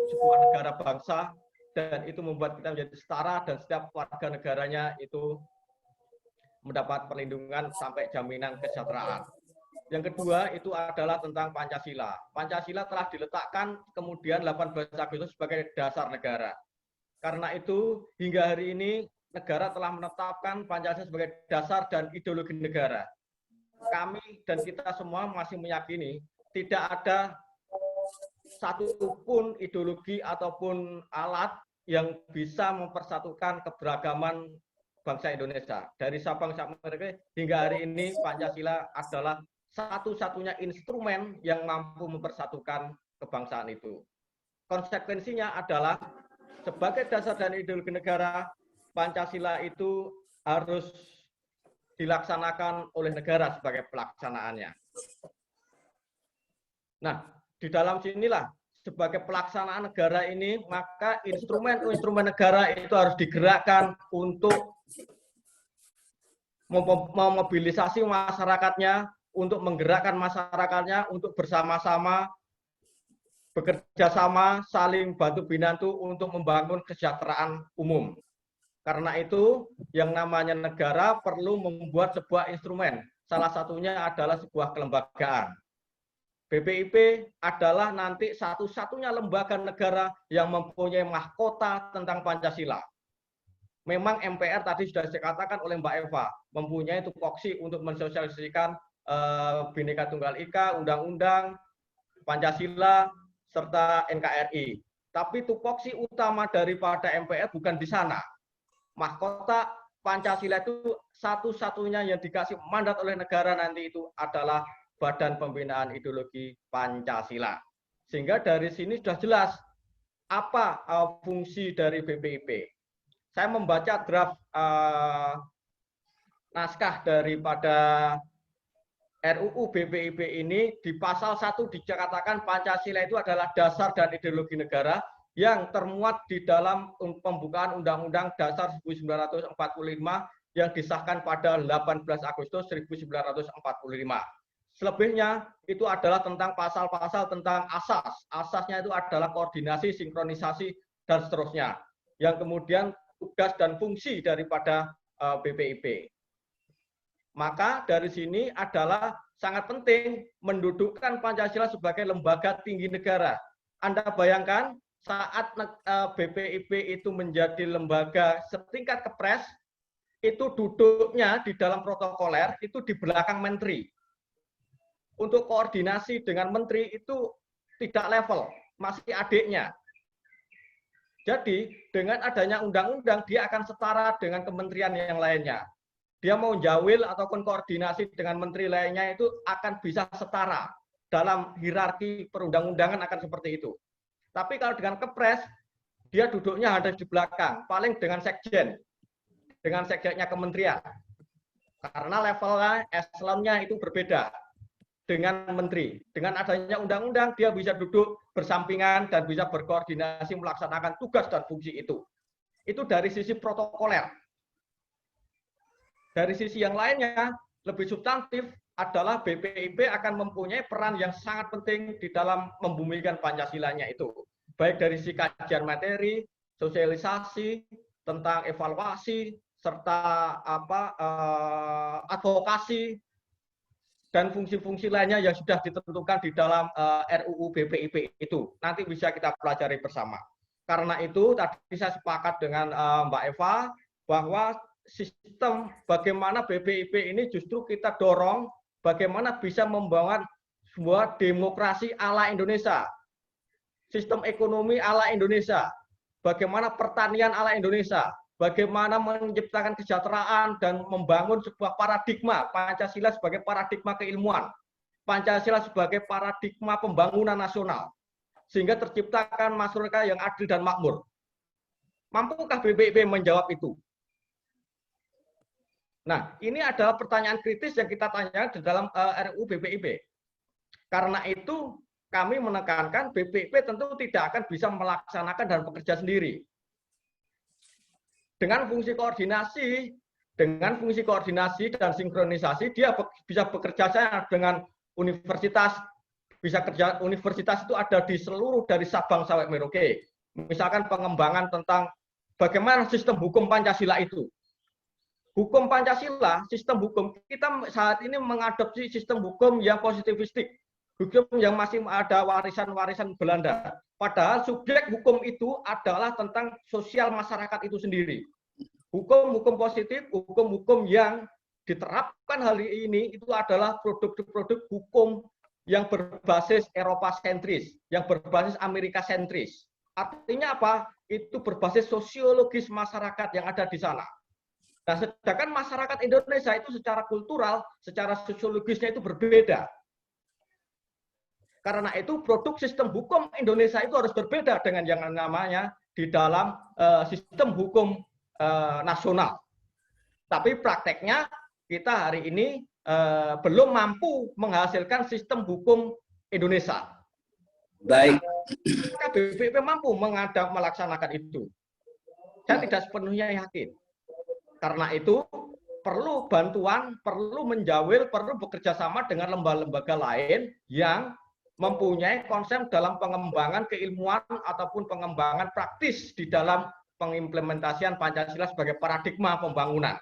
sebuah negara bangsa, dan itu membuat kita menjadi setara, dan setiap warga negaranya itu mendapat perlindungan sampai jaminan kesejahteraan. Yang kedua itu adalah tentang Pancasila. Pancasila telah diletakkan kemudian 18 Agustus sebagai dasar negara. Karena itu hingga hari ini negara telah menetapkan Pancasila sebagai dasar dan ideologi negara. Kami dan kita semua masih meyakini tidak ada satupun ideologi ataupun alat yang bisa mempersatukan keberagaman bangsa Indonesia. Dari Sabang sampai Merauke hingga hari ini Pancasila adalah satu-satunya instrumen yang mampu mempersatukan kebangsaan itu. Konsekuensinya adalah sebagai dasar dan ideologi negara, Pancasila itu harus dilaksanakan oleh negara sebagai pelaksanaannya. Nah, di dalam sinilah sebagai pelaksanaan negara ini, maka instrumen-instrumen negara itu harus digerakkan untuk memobilisasi masyarakatnya, untuk menggerakkan masyarakatnya, untuk bersama-sama, bekerja sama, saling bantu-binantu untuk membangun kesejahteraan umum. Karena itu, yang namanya negara perlu membuat sebuah instrumen. Salah satunya adalah sebuah kelembagaan. BPIP adalah nanti satu-satunya lembaga negara yang mempunyai mahkota tentang Pancasila. Memang MPR tadi sudah dikatakan oleh Mbak Eva, mempunyai tupoksi untuk mensosialisasikan Bhinneka Tunggal Ika, Undang-Undang, Pancasila, serta NKRI. Tapi tupoksi utama daripada MPR bukan di sana. Mahkota Pancasila itu satu-satunya yang dikasih mandat oleh negara nanti itu adalah Badan Pembinaan Ideologi Pancasila. Sehingga dari sini sudah jelas apa fungsi dari BPIP. Saya membaca draft naskah daripada RUU BPIP ini, di pasal 1 dikatakan Pancasila itu adalah dasar dan ideologi negara yang termuat di dalam pembukaan Undang-Undang Dasar 1945 yang disahkan pada 18 Agustus 1945. Selebihnya itu adalah tentang pasal-pasal tentang asas. Asasnya itu adalah koordinasi, sinkronisasi, dan seterusnya. Yang kemudian tugas dan fungsi daripada BPIP. Maka dari sini adalah sangat penting mendudukkan Pancasila sebagai lembaga tinggi negara. Anda bayangkan saat BPIP itu menjadi lembaga setingkat Kepres, itu duduknya di dalam protokoler, itu di belakang menteri. Untuk koordinasi dengan menteri itu tidak level, masih adiknya. Jadi dengan adanya undang-undang dia akan setara dengan kementerian yang lainnya. Dia mau jawil ataupun koordinasi dengan menteri lainnya itu akan bisa setara. Dalam hierarki perundang-undangan akan seperti itu. Tapi kalau dengan Kepres, dia duduknya ada di belakang, paling dengan sekjen. Dengan sekjennya kementerian. Karena levelnya, eselonnya itu berbeda. dengan menteri. Dengan adanya undang-undang, dia bisa duduk bersampingan dan bisa berkoordinasi melaksanakan tugas dan fungsi itu. Itu dari sisi protokoler. Dari sisi yang lainnya, lebih substantif adalah BPIP akan mempunyai peran yang sangat penting di dalam membumikan Pancasilanya itu. Baik dari sisi kajian materi, sosialisasi, tentang evaluasi, serta advokasi, dan fungsi-fungsi lainnya yang sudah ditentukan di dalam RUU BPIP itu. Nanti bisa kita pelajari bersama. Karena itu tadi saya sepakat dengan Mbak Eva bahwa sistem bagaimana BPIP ini justru kita dorong bagaimana bisa membangun sebuah demokrasi ala Indonesia. Sistem ekonomi ala Indonesia. Bagaimana pertanian ala Indonesia. Bagaimana menciptakan kesejahteraan dan membangun sebuah paradigma Pancasila sebagai paradigma keilmuan, Pancasila sebagai paradigma pembangunan nasional, sehingga terciptakan masyarakat yang adil dan makmur. Mampukah BPIP menjawab itu? Nah, ini adalah pertanyaan kritis yang kita tanyakan di dalam RUU BPIP. Karena itu kami menekankan BPIP tentu tidak akan bisa melaksanakan dan bekerja sendiri. Dengan fungsi koordinasi dan sinkronisasi, dia bisa bekerja sama dengan universitas. Bisa kerja universitas itu ada di seluruh dari Sabang sampai Merauke. Misalkan pengembangan tentang bagaimana sistem hukum Pancasila itu. Hukum Pancasila, sistem hukum kita saat ini mengadopsi sistem hukum yang positivistik, hukum yang masih ada warisan-warisan Belanda. Padahal subjek hukum itu adalah tentang sosial masyarakat itu sendiri. Hukum-hukum positif, hukum-hukum yang diterapkan hari ini itu adalah produk-produk hukum yang berbasis Eropa sentris, yang berbasis Amerika sentris. Artinya apa? Itu berbasis sosiologis masyarakat yang ada di sana. Nah, sedangkan masyarakat Indonesia itu secara kultural, secara sosiologisnya itu berbeda. Karena itu produk sistem hukum Indonesia itu harus berbeda dengan yang namanya di dalam sistem hukum nasional. Tapi prakteknya kita hari ini belum mampu menghasilkan sistem hukum Indonesia. Baik. Maka BPIP mampu melaksanakan itu. Saya tidak sepenuhnya yakin. Karena itu perlu bantuan, perlu menjawil, perlu bekerja sama dengan lembaga-lembaga lain yang mempunyai konsep dalam pengembangan keilmuan ataupun pengembangan praktis di dalam pengimplementasian Pancasila sebagai paradigma pembangunan.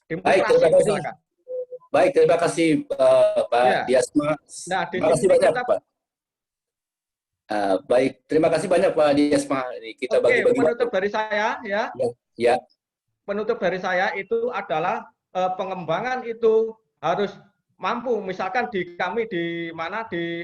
Baik, terima kasih. Baik, terima kasih Pak Diasma. Nah, terima kasih banyak Pak. Baik, terima kasih banyak Pak Diasma. Kita bagi-bagi. Penutup dari saya ya. Ya. Penutup dari saya itu adalah pengembangan itu harus mampu, misalkan kami di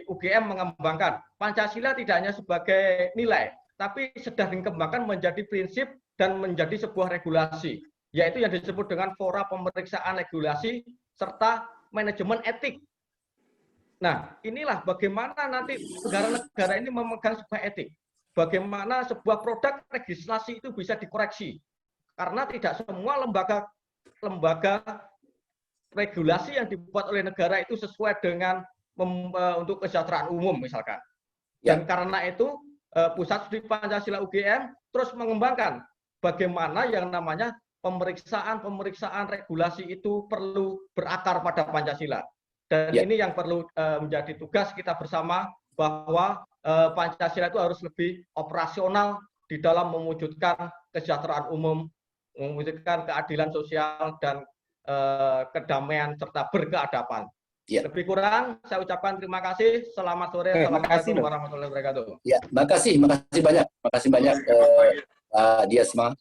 UGM mengembangkan Pancasila tidak hanya sebagai nilai, tapi sedang dikembangkan menjadi prinsip dan menjadi sebuah regulasi, yaitu yang disebut dengan fora pemeriksaan regulasi serta manajemen etik. Nah, inilah bagaimana nanti negara-negara ini memegang sebuah etik. Bagaimana sebuah produk legislasi itu bisa dikoreksi. Karena tidak semua lembaga regulasi yang dibuat oleh negara itu sesuai dengan untuk kesejahteraan umum misalkan. Dan karena itu Pusat Studi Pancasila UGM terus mengembangkan bagaimana yang namanya pemeriksaan regulasi itu perlu berakar pada Pancasila. Dan ini yang perlu menjadi tugas kita bersama bahwa Pancasila itu harus lebih operasional di dalam mewujudkan kesejahteraan umum, mewujudkan keadilan sosial dan kedamaian serta berkeadaban. Lebih kurang saya ucapkan terima kasih. Selamat sore. Assalamualaikum warahmatullahi wabarakatuh. Ya, makasih banyak Pak Diasma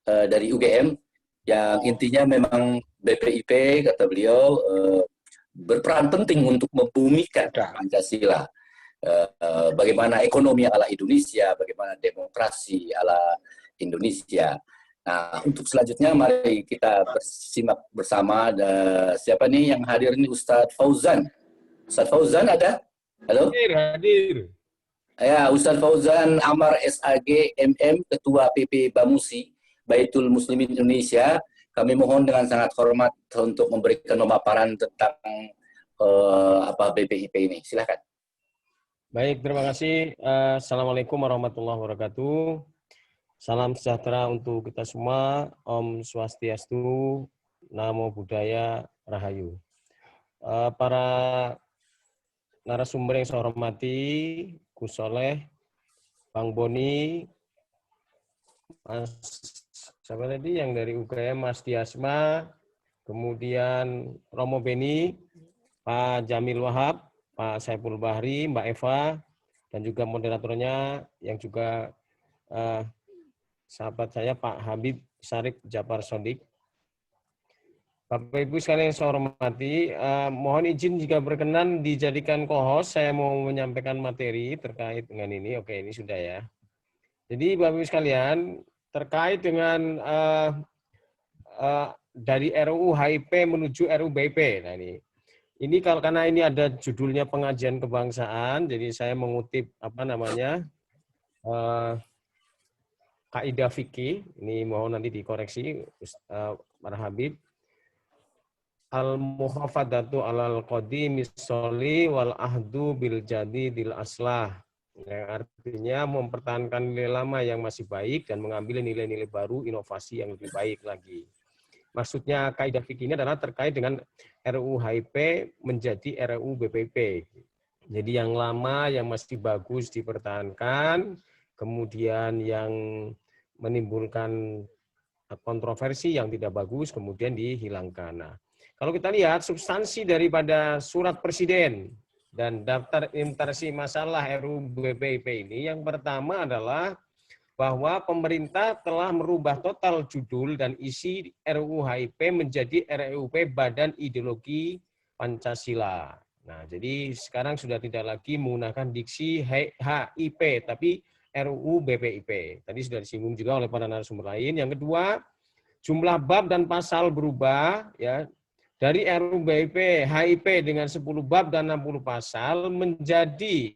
dari UGM yang intinya memang BPIP kata beliau berperan penting untuk membumikan Pancasila. Bagaimana ekonomi ala Indonesia, bagaimana demokrasi ala Indonesia. Nah, untuk selanjutnya mari kita bersimak bersama. Siapa nih yang hadir ini? Ustadz Fauzan. Ustadz Fauzan ada? Halo? Hadir. Ya, Ustadz Fauzan Amar SAG MM, Ketua PP Bamusi, Baitul Muslimin Indonesia, Kami mohon dengan sangat hormat untuk memberikan pemaparan tentang BPIP ini. Silakan. Baik, terima kasih. Assalamualaikum warahmatullahi wabarakatuh. Salam sejahtera untuk kita semua. Om Swastiastu, Namo Buddhaya, Rahayu. Para narasumber yang saya hormati, Gus Soleh, Bang Boni, Mas siapa tadi yang dari UGM, Mas Diasma, kemudian Romo Beni, Pak Jamil Wahab, Pak Saiful Bahri, Mbak Eva, dan juga moderatornya yang juga sahabat saya Pak Habib Syarif Japar Sodik. Bapak Ibu sekalian yang saya hormati, mohon izin jika berkenan dijadikan co-host, saya mau menyampaikan materi terkait dengan ini. Oke, ini sudah ya. Jadi Bapak Ibu sekalian, terkait dengan dari RUU HIP menuju RUU BIP. Nah ini karena ini ada judulnya pengajian kebangsaan, jadi saya mengutip kaidah fikih. Ini mohon nanti dikoreksi Pak Habib. Al-muhafadatu alal qadimis soli wal ahdu bil jadidil aslah. Yang artinya mempertahankan nilai lama yang masih baik dan mengambil nilai-nilai baru, inovasi yang lebih baik lagi. Maksudnya kaidah fikih ini adalah terkait dengan RUU HIP menjadi RUU BPIP. Jadi yang lama yang masih bagus dipertahankan, kemudian yang menimbulkan kontroversi yang tidak bagus kemudian dihilangkan. Nah, kalau kita lihat substansi daripada surat presiden dan daftar inventarisasi masalah RUU BPIP ini, yang pertama adalah bahwa pemerintah telah merubah total judul dan isi RUU HIP menjadi RUP Badan Ideologi Pancasila. Nah, jadi sekarang sudah tidak lagi menggunakan diksi HIP, tapi RUU BPIP. Tadi sudah disinggung juga oleh para narasumber lain. Yang kedua, jumlah bab dan pasal berubah, ya, dari RUU BIP HIP dengan 10 bab dan 60 pasal menjadi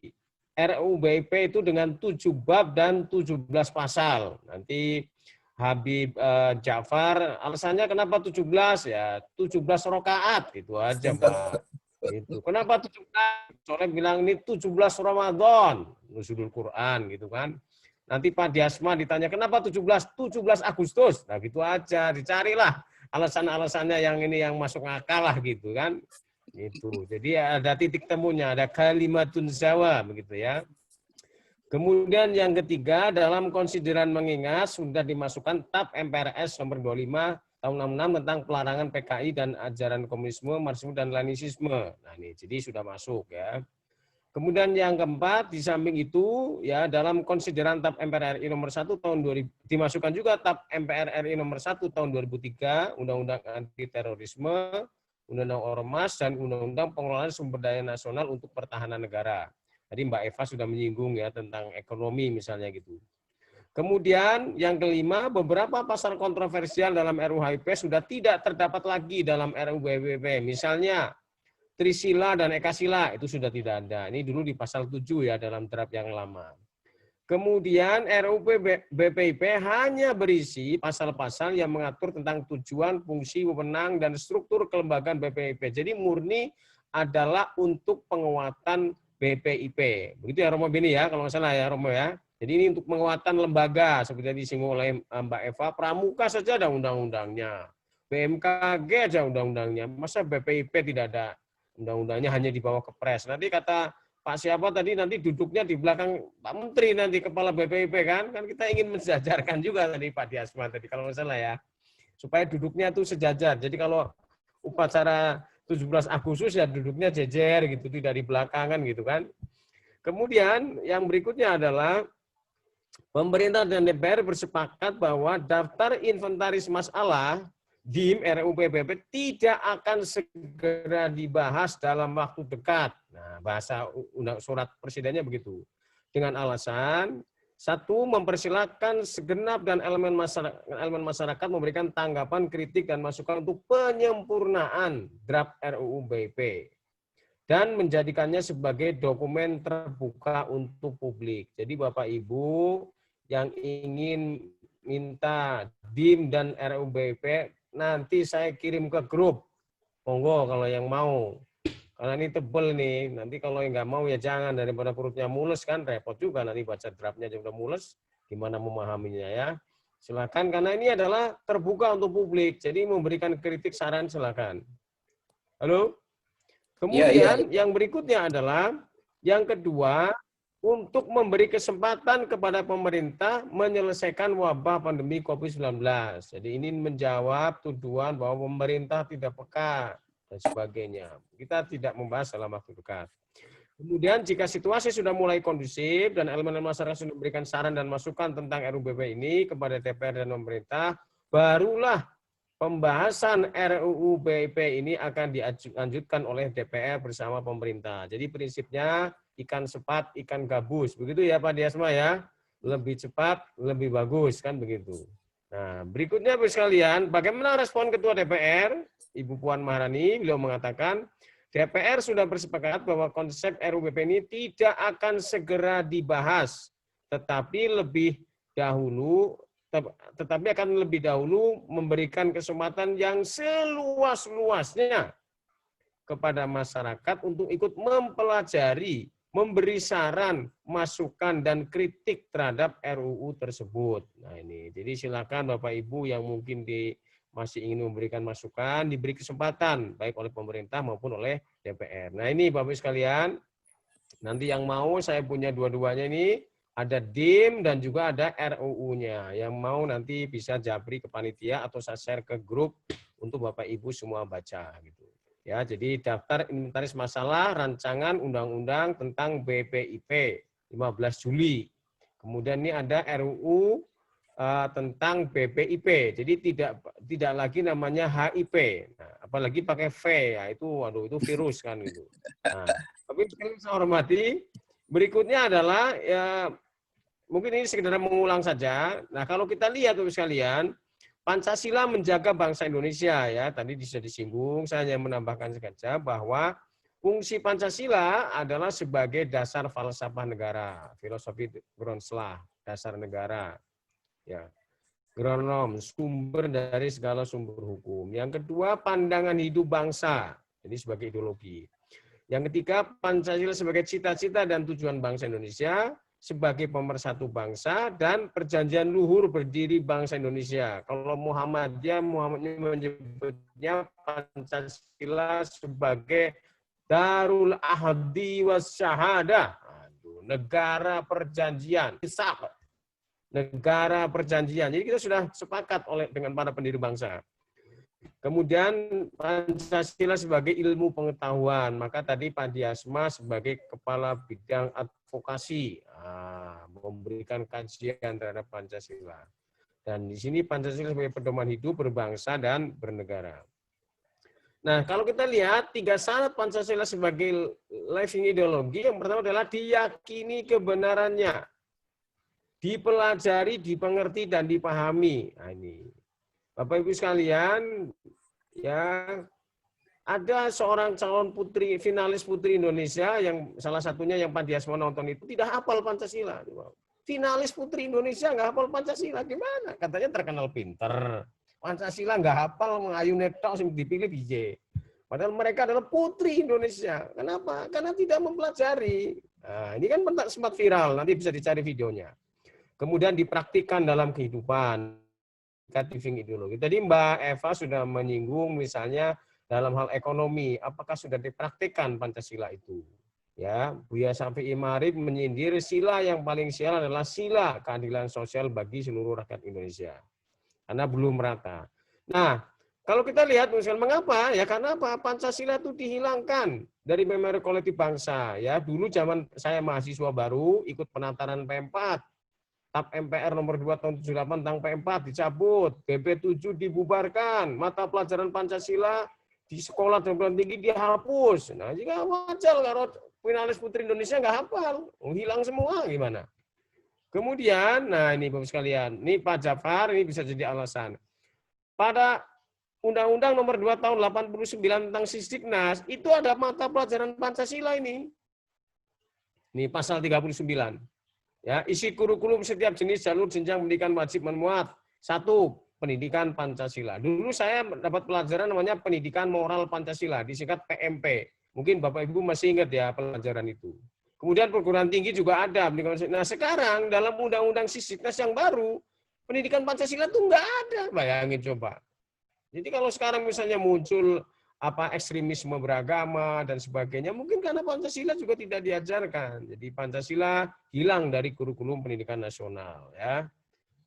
RUU BIP itu dengan 7 bab dan 17 pasal. Nanti Habib Ja'far, alasannya kenapa 17? Ya 17 rakaat gitu aja, Pak. Itu. Kenapa 17? Soalnya bilang ini 17 Ramadan, nuzulul Quran gitu kan. Nanti Pak Diasma ditanya kenapa 17? 17 Agustus. Nah gitu aja, dicarilah alasan-alasannya yang ini yang masuk akal lah gitu kan. Itu. Jadi ada titik temunya, ada kalimatun zawa begitu ya. Kemudian yang ketiga, dalam konsideran mengingat sudah dimasukkan TAP MPRS nomor 25 tahun 66 tentang pelarangan PKI dan ajaran komunisme, marxisme dan leninisme. Nah ini jadi sudah masuk ya. Kemudian yang keempat, di samping itu ya dalam konsideran TAP MPR RI nomor 1 tahun 2000 dimasukkan juga TAP MPR RI nomor 1 tahun 2003, Undang-Undang Anti Terorisme, Undang-Undang Ormas dan Undang-Undang Pengelolaan Sumber Daya Nasional untuk Pertahanan Negara. Tadi Mbak Eva sudah menyinggung ya tentang ekonomi misalnya gitu. Kemudian yang kelima, beberapa pasal kontroversial dalam RUU HIP sudah tidak terdapat lagi dalam RUU BPIP. Misalnya Trisila dan Ekasila itu sudah tidak ada. Ini dulu di pasal 7 ya dalam draft yang lama. Kemudian RUU BPIP hanya berisi pasal-pasal yang mengatur tentang tujuan, fungsi, wewenang, dan struktur kelembagaan BPIP. Jadi murni adalah untuk penguatan BPIP. Begitu ya Romo Beni ya, kalau nggak salah ya Romo ya. Jadi ini untuk penguatan lembaga, seperti yang disinggung oleh Mbak Eva, Pramuka saja ada undang-undangnya. BMKG aja undang-undangnya. Masa BPIP tidak ada undang-undangnya, hanya dibawa ke pres. Nanti kata Pak siapa tadi, nanti duduknya di belakang Pak Menteri nanti kepala BPIP kan kita ingin mensejajarkan juga tadi Pak Diasma tadi kalau nggak salah ya, supaya duduknya tuh sejajar. Jadi kalau upacara 17 Agustus ya duduknya jejer gitu, tidak di belakangan gitu kan. Kemudian yang berikutnya adalah pemerintah dan DPR bersepakat bahwa daftar inventaris masalah DIM RUU BPIP tidak akan segera dibahas dalam waktu dekat. Nah, bahasa surat presidennya begitu. Dengan alasan, satu, mempersilahkan segenap dan elemen masyarakat memberikan tanggapan, kritik, dan masukan untuk penyempurnaan draft RUU BIP. Dan menjadikannya sebagai dokumen terbuka untuk publik. Jadi Bapak Ibu yang ingin minta DIM dan RUU BIP nanti saya kirim ke grup. Monggo kalau yang mau. Karena ini tebel nih, nanti kalau yang nggak mau ya jangan, daripada perutnya mules kan repot juga nanti baca draftnya aja udah mules, gimana memahaminya ya. Silakan karena ini adalah terbuka untuk publik, jadi memberikan kritik saran silakan. Halo? Kemudian yang berikutnya adalah yang kedua, untuk memberi kesempatan kepada pemerintah menyelesaikan wabah pandemi COVID-19. Jadi ini menjawab tuduhan bahwa pemerintah tidak peka dan sebagainya. Kita tidak membahas dalam waktu dekat. Kemudian jika situasi sudah mulai kondusif dan elemen masyarakat sudah memberikan saran dan masukan tentang RUU ini kepada DPR dan pemerintah, barulah pembahasan RUU BIP ini akan dilanjutkan oleh DPR bersama pemerintah. Jadi prinsipnya ikan cepat, ikan gabus. Begitu ya Pak Diasma ya. Lebih cepat, lebih bagus kan begitu. Nah, berikutnya Bapak sekalian, bagaimana respon Ketua DPR, Ibu Puan Maharani, beliau mengatakan, DPR sudah bersepakat bahwa konsep RUU BIP ini tidak akan segera dibahas, tetapi akan lebih dahulu memberikan kesempatan yang seluas-luasnya kepada masyarakat untuk ikut mempelajari, memberi saran, masukan, dan kritik terhadap RUU tersebut. Nah ini, jadi silakan Bapak Ibu yang mungkin masih ingin memberikan masukan, diberi kesempatan, baik oleh pemerintah maupun oleh DPR. Nah ini Bapak Ibu sekalian, nanti yang mau saya punya dua-duanya ini, ada DIM dan juga ada RUU-nya. Yang mau nanti bisa japri ke panitia atau saya share ke grup untuk Bapak Ibu semua baca gitu. Ya, jadi daftar inventaris masalah rancangan undang-undang tentang BPIP 15 Juli. Kemudian ini ada RUU tentang BPIP. Jadi tidak lagi namanya HIP. Nah, apalagi pakai V ya, itu waduh itu virus kan gitu. Nah, tapi saya hormati, berikutnya adalah ya mungkin ini sekedar mengulang saja. Nah, kalau kita lihat Bapak sekalian, Pancasila menjaga bangsa Indonesia ya. Tadi sudah disinggung, saya hanya menambahkan saja bahwa fungsi Pancasila adalah sebagai dasar falsafah negara, filosofi Groundslah, dasar negara. Ya. Gronom, sumber dari segala sumber hukum. Yang kedua, pandangan hidup bangsa. Jadi sebagai ideologi. Yang ketiga, Pancasila sebagai cita-cita dan tujuan bangsa Indonesia, sebagai pemersatu bangsa, dan perjanjian luhur berdiri bangsa Indonesia. Kalau Muhammadiyah menyebutnya Pancasila sebagai Darul Ahdi Wasyahadah, negara perjanjian, negara perjanjian. Jadi kita sudah sepakat dengan para pendiri bangsa. Kemudian Pancasila sebagai ilmu pengetahuan, maka tadi Pak Diasma sebagai kepala bidang advokasi memberikan kajian terhadap Pancasila. Dan di sini Pancasila sebagai pedoman hidup berbangsa dan bernegara. Nah, kalau kita lihat 3 syarat Pancasila sebagai living ideologi, yang pertama adalah diyakini kebenarannya, dipelajari, dipengerti, dan dipahami. Nah, ini. Bapak Ibu sekalian, ya ada seorang calon putri, finalis putri Indonesia yang salah satunya yang Pak Diasma nonton itu tidak hafal Pancasila. Finalis putri Indonesia nggak hafal Pancasila, gimana? Katanya terkenal pinter. Pancasila nggak hafal, mengayu netok dipilih DJ. Padahal mereka adalah putri Indonesia. Kenapa? Karena tidak mempelajari. Nah, ini kan sempat viral, nanti bisa dicari videonya. Kemudian dipraktikkan dalam kehidupan. Living ideologi. Tadi Mbak Eva sudah menyinggung misalnya dalam hal ekonomi, apakah sudah dipraktikkan Pancasila itu? Ya, Buya Syafi'i Ma'arif menyindir sila yang paling sial adalah sila keadilan sosial bagi seluruh rakyat Indonesia. Karena belum merata. Nah, kalau kita lihat misalnya mengapa? Ya karena apa? Pancasila itu dihilangkan dari memori kolektif bangsa. Ya, dulu zaman saya mahasiswa baru ikut penataran P4. TAP MPR nomor 2 tahun 78 tentang P4 dicabut, BP7 dibubarkan, mata pelajaran Pancasila di sekolah dan perguruan tinggi dihapus. Nah, jika wajar kalau finalis putri Indonesia nggak hafal, hilang semua gimana? Kemudian, nah ini Bapak sekalian, ini Pak Jafar ini bisa jadi alasan. Pada Undang-Undang nomor 2 tahun 89 tentang Sisdiknas, itu ada mata pelajaran Pancasila ini. Ini pasal 39. Ya, isi kurikulum setiap jenis jalur jenjang pendidikan wajib memuat 1. pendidikan Pancasila. Dulu saya dapat pelajaran namanya pendidikan moral Pancasila, disingkat PMP. Mungkin Bapak Ibu masih ingat ya pelajaran itu. Kemudian perguruan tinggi juga ada. Nah sekarang dalam Undang-Undang Sisdiknas yang baru, pendidikan Pancasila itu nggak ada. Bayangin coba. Jadi kalau sekarang misalnya muncul ekstremisme beragama dan sebagainya, mungkin karena Pancasila juga tidak diajarkan. Jadi Pancasila hilang dari kurikulum pendidikan nasional. Ya.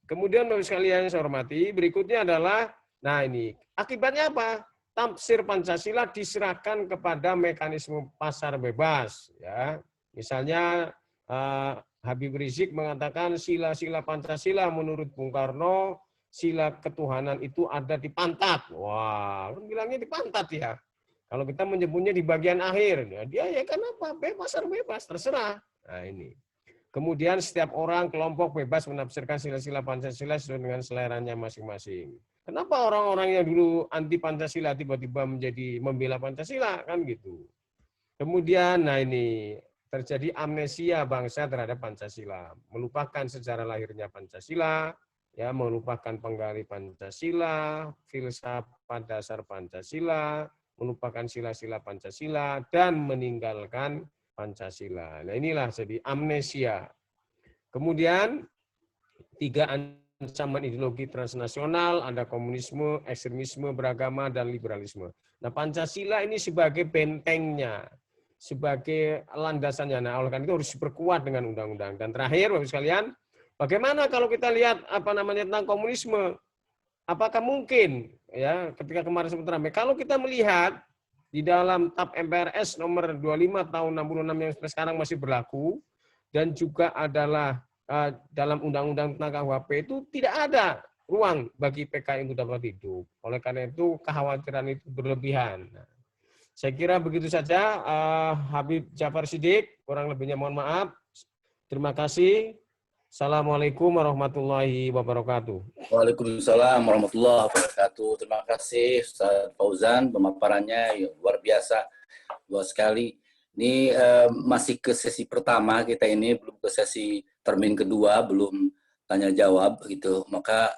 Kemudian Bapak sekalian yang saya hormati, berikutnya adalah, nah ini akibatnya apa? Tafsir Pancasila diserahkan kepada mekanisme pasar bebas. Ya. Misalnya Habib Rizik mengatakan sila-sila Pancasila menurut Bung Karno, sila ketuhanan itu ada di pantat. Wah, kan bilangnya di pantat ya. Kalau kita menyebutnya di bagian akhir, ya dia ya kenapa? Pasar bebas, terserah. Nah ini. Kemudian setiap orang, kelompok bebas menafsirkan sila-sila Pancasila sesuai dengan seleranya masing-masing. Kenapa orang-orang yang dulu anti Pancasila tiba-tiba menjadi membela Pancasila? Kan gitu. Kemudian, nah ini, terjadi amnesia bangsa terhadap Pancasila, melupakan sejarah lahirnya Pancasila, ya melupakan penggali Pancasila, filsafat dasar Pancasila, melupakan sila-sila Pancasila dan meninggalkan Pancasila. Nah inilah jadi amnesia. Kemudian 3 ancaman ideologi transnasional, ada komunisme, ekstremisme beragama dan liberalisme. Nah Pancasila ini sebagai bentengnya, sebagai landasannya. Nah, oleh karena itu harus diperkuat dengan undang-undang. Dan terakhir, Bapak sekalian, bagaimana kalau kita lihat tentang komunisme? Apakah mungkin ya ketika kemarin sempat ramai? Kalau kita melihat di dalam TAP MPRS nomor 25 tahun 66 yang sekarang masih berlaku dan juga adalah dalam undang-undang tentang KUHP itu tidak ada ruang bagi PKI untuk dapat hidup. Oleh karena itu kekhawatiran itu berlebihan. Nah, saya kira begitu saja, Habib Jafar Siddiq, kurang lebihnya mohon maaf. Terima kasih. Assalamualaikum warahmatullahi wabarakatuh. Waalaikumsalam warahmatullahi wabarakatuh. Terima kasih Ustaz Fauzan, pemaparannya luar biasa, luas sekali. Ini masih ke sesi pertama kita ini, belum ke sesi termin kedua, belum tanya jawab gitu. Maka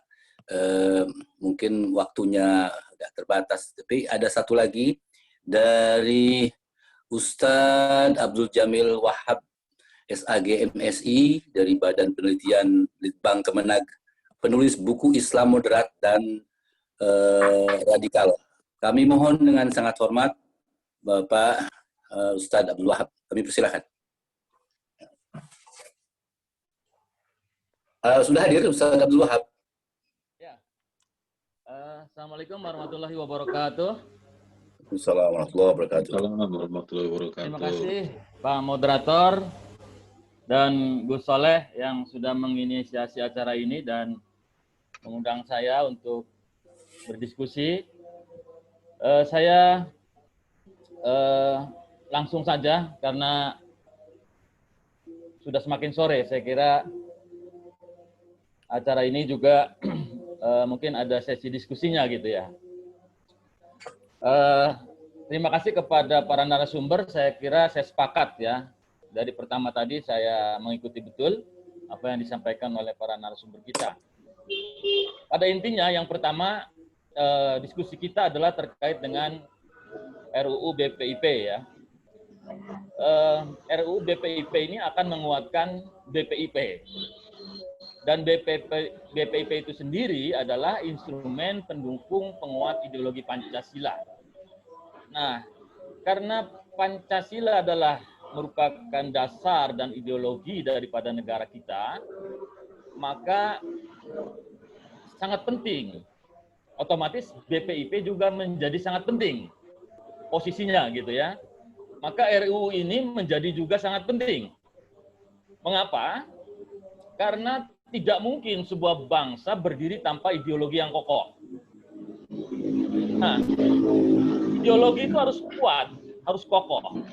mungkin waktunya agak terbatas. Tapi ada satu lagi dari Ustadz Abdul Jamil Wahab, SAG MSI, dari Badan Penelitian Litbang Kemenag, penulis buku Islam Moderat dan Radikal. Kami mohon dengan sangat hormat Bapak Ustadz Abdul Wahab, kami persilakan. Sudah hadir Ustadz Abdul Wahab. Ya. Assalamualaikum warahmatullahi wabarakatuh. Assalamualaikum warahmatullahi wabarakatuh. Terima kasih Pak Moderator dan Gus Soleh yang sudah menginisiasi acara ini dan mengundang saya untuk berdiskusi. Saya langsung saja karena sudah semakin sore. Saya kira acara ini juga mungkin ada sesi diskusinya gitu ya. Terima kasih kepada para narasumber. Saya kira saya sepakat ya. Dari pertama tadi saya mengikuti betul apa yang disampaikan oleh para narasumber kita. Pada intinya yang pertama diskusi kita adalah terkait dengan RUU BPIP ya. RUU BPIP ini akan menguatkan BPIP. Dan BPIP itu sendiri adalah instrumen pendukung penguat ideologi Pancasila. Nah, karena Pancasila adalah merupakan dasar dan ideologi daripada negara kita, maka sangat penting. Otomatis BPIP juga menjadi sangat penting posisinya gitu ya. Maka RUU ini menjadi juga sangat penting. Mengapa? Karena tidak mungkin sebuah bangsa berdiri tanpa ideologi yang kokoh. Nah, ideologi itu harus kuat, harus kokoh.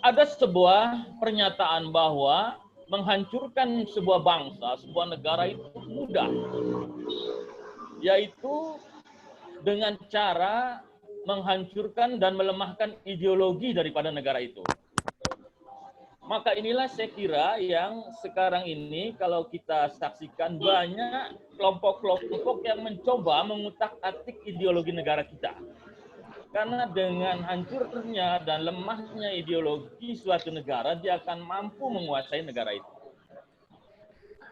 Ada sebuah pernyataan bahwa menghancurkan sebuah bangsa, sebuah negara itu mudah. Yaitu dengan cara menghancurkan dan melemahkan ideologi daripada negara itu. Maka inilah saya kira yang sekarang ini kalau kita saksikan banyak kelompok-kelompok yang mencoba mengutak-atik ideologi negara kita. Karena dengan hancurnya dan lemahnya ideologi suatu negara, dia akan mampu menguasai negara itu.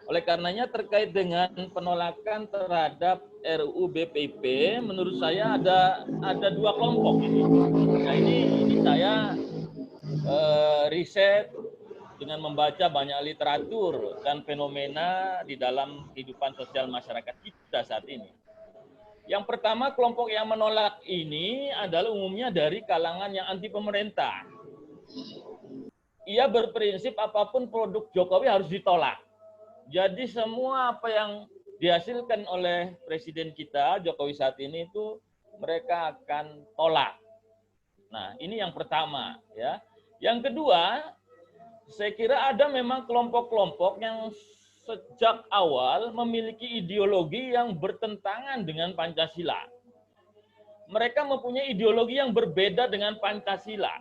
Oleh karenanya terkait dengan penolakan terhadap RUU BPIP, menurut saya ada dua kelompok ini. Nah ini saya riset dengan membaca banyak literatur dan fenomena di dalam kehidupan sosial masyarakat kita saat ini. Yang pertama, kelompok yang menolak ini adalah umumnya dari kalangan yang anti pemerintah. Ia berprinsip apapun produk Jokowi harus ditolak. Jadi semua apa yang dihasilkan oleh Presiden kita, Jokowi saat ini itu mereka akan tolak. Nah, ini yang pertama, ya. Yang kedua, saya kira ada memang kelompok-kelompok yang sejak awal memiliki ideologi yang bertentangan dengan Pancasila. Mereka mempunyai ideologi yang berbeda dengan Pancasila.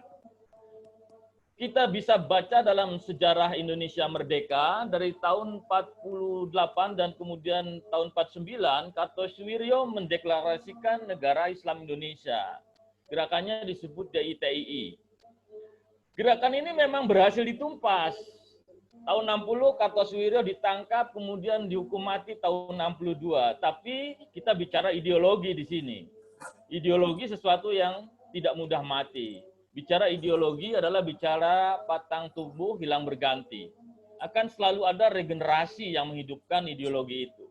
Kita bisa baca dalam sejarah Indonesia merdeka dari tahun 48 dan kemudian tahun 49, Kartosuwiryo mendeklarasikan negara Islam Indonesia. Gerakannya disebut DITII. Gerakan ini memang berhasil ditumpas. Tahun 60 Kartosuwiryo ditangkap kemudian dihukum mati tahun 62. Tapi kita bicara ideologi di sini. Ideologi sesuatu yang tidak mudah mati. Bicara ideologi adalah bicara batang tubuh hilang berganti. Akan selalu ada regenerasi yang menghidupkan ideologi itu.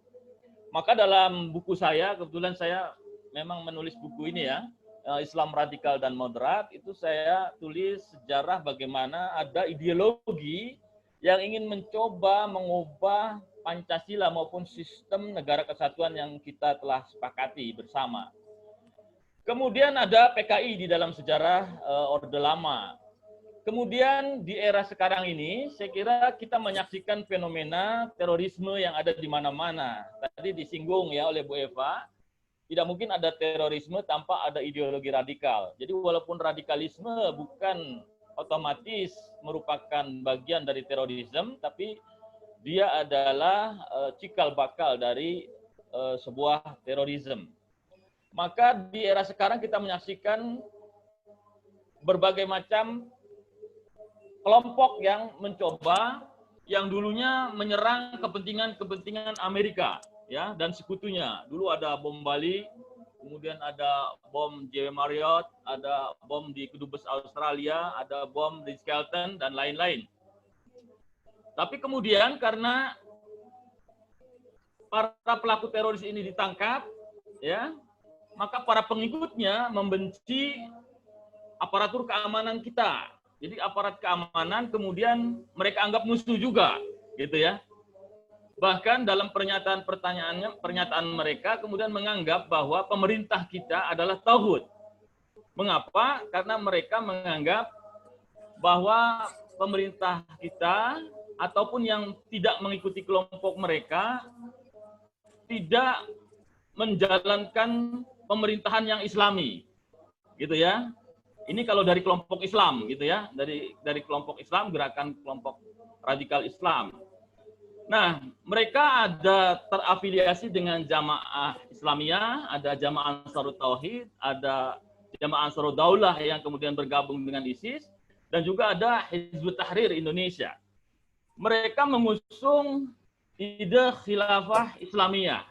Maka dalam buku saya, kebetulan saya memang menulis buku ini ya, Islam Radikal dan Moderat, itu saya tulis sejarah bagaimana ada ideologi yang ingin mencoba mengubah Pancasila maupun sistem negara kesatuan yang kita telah sepakati bersama. Kemudian ada PKI di dalam sejarah Orde Lama. Kemudian di era sekarang ini, saya kira kita menyaksikan fenomena terorisme yang ada di mana-mana. Tadi disinggung ya oleh Bu Eva, tidak mungkin ada terorisme tanpa ada ideologi radikal. Jadi walaupun radikalisme bukan otomatis merupakan bagian dari terorisme, tapi dia adalah cikal bakal dari sebuah terorisme. Maka di era sekarang kita menyaksikan berbagai macam kelompok yang mencoba, yang dulunya menyerang kepentingan Amerika, ya, dan sekutunya. Dulu ada bom Bali, kemudian ada bom JW Marriott, ada bom di Kedubes Australia, ada bom di Skelton, dan lain-lain. Tapi kemudian karena para pelaku teroris ini ditangkap, ya, maka para pengikutnya membenci aparatur keamanan kita. Jadi aparat keamanan kemudian mereka anggap musuh juga, gitu ya. Bahkan dalam pernyataan mereka kemudian menganggap bahwa pemerintah kita adalah tauhid. Mengapa? Karena mereka menganggap bahwa pemerintah kita ataupun yang tidak mengikuti kelompok mereka tidak menjalankan pemerintahan yang Islami, gitu ya. Ini kalau dari kelompok Islam, gitu ya, dari kelompok Islam, gerakan kelompok radikal Islam. Nah, mereka ada terafiliasi dengan Jamaah Islamiyah, ada Jamaah Ansarut Tauhid, ada Jamaah Ansarut Daulah yang kemudian bergabung dengan ISIS, dan juga ada Hizbut Tahrir Indonesia. Mereka mengusung ide khilafah Islamiyah.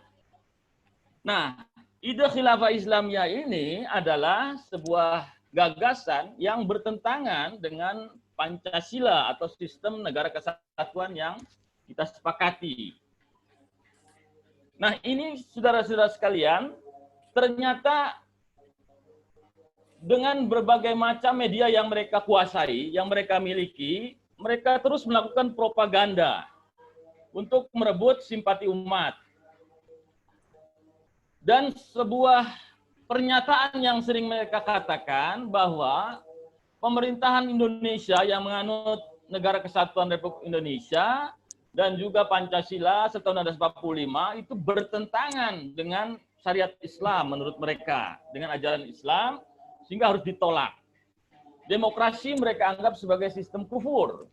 Nah, ide khilafah Islamiyah ini adalah sebuah gagasan yang bertentangan dengan Pancasila atau sistem negara kesatuan yang kita sepakati. Nah, ini saudara-saudara sekalian, ternyata dengan berbagai macam media yang mereka kuasai, yang mereka miliki, mereka terus melakukan propaganda untuk merebut simpati umat. Dan sebuah pernyataan yang sering mereka katakan bahwa pemerintahan Indonesia yang menganut Negara Kesatuan Republik Indonesia dan juga Pancasila setahun 1945 itu bertentangan dengan syariat Islam menurut mereka, dengan ajaran Islam, sehingga harus ditolak. Demokrasi mereka anggap sebagai sistem kufur.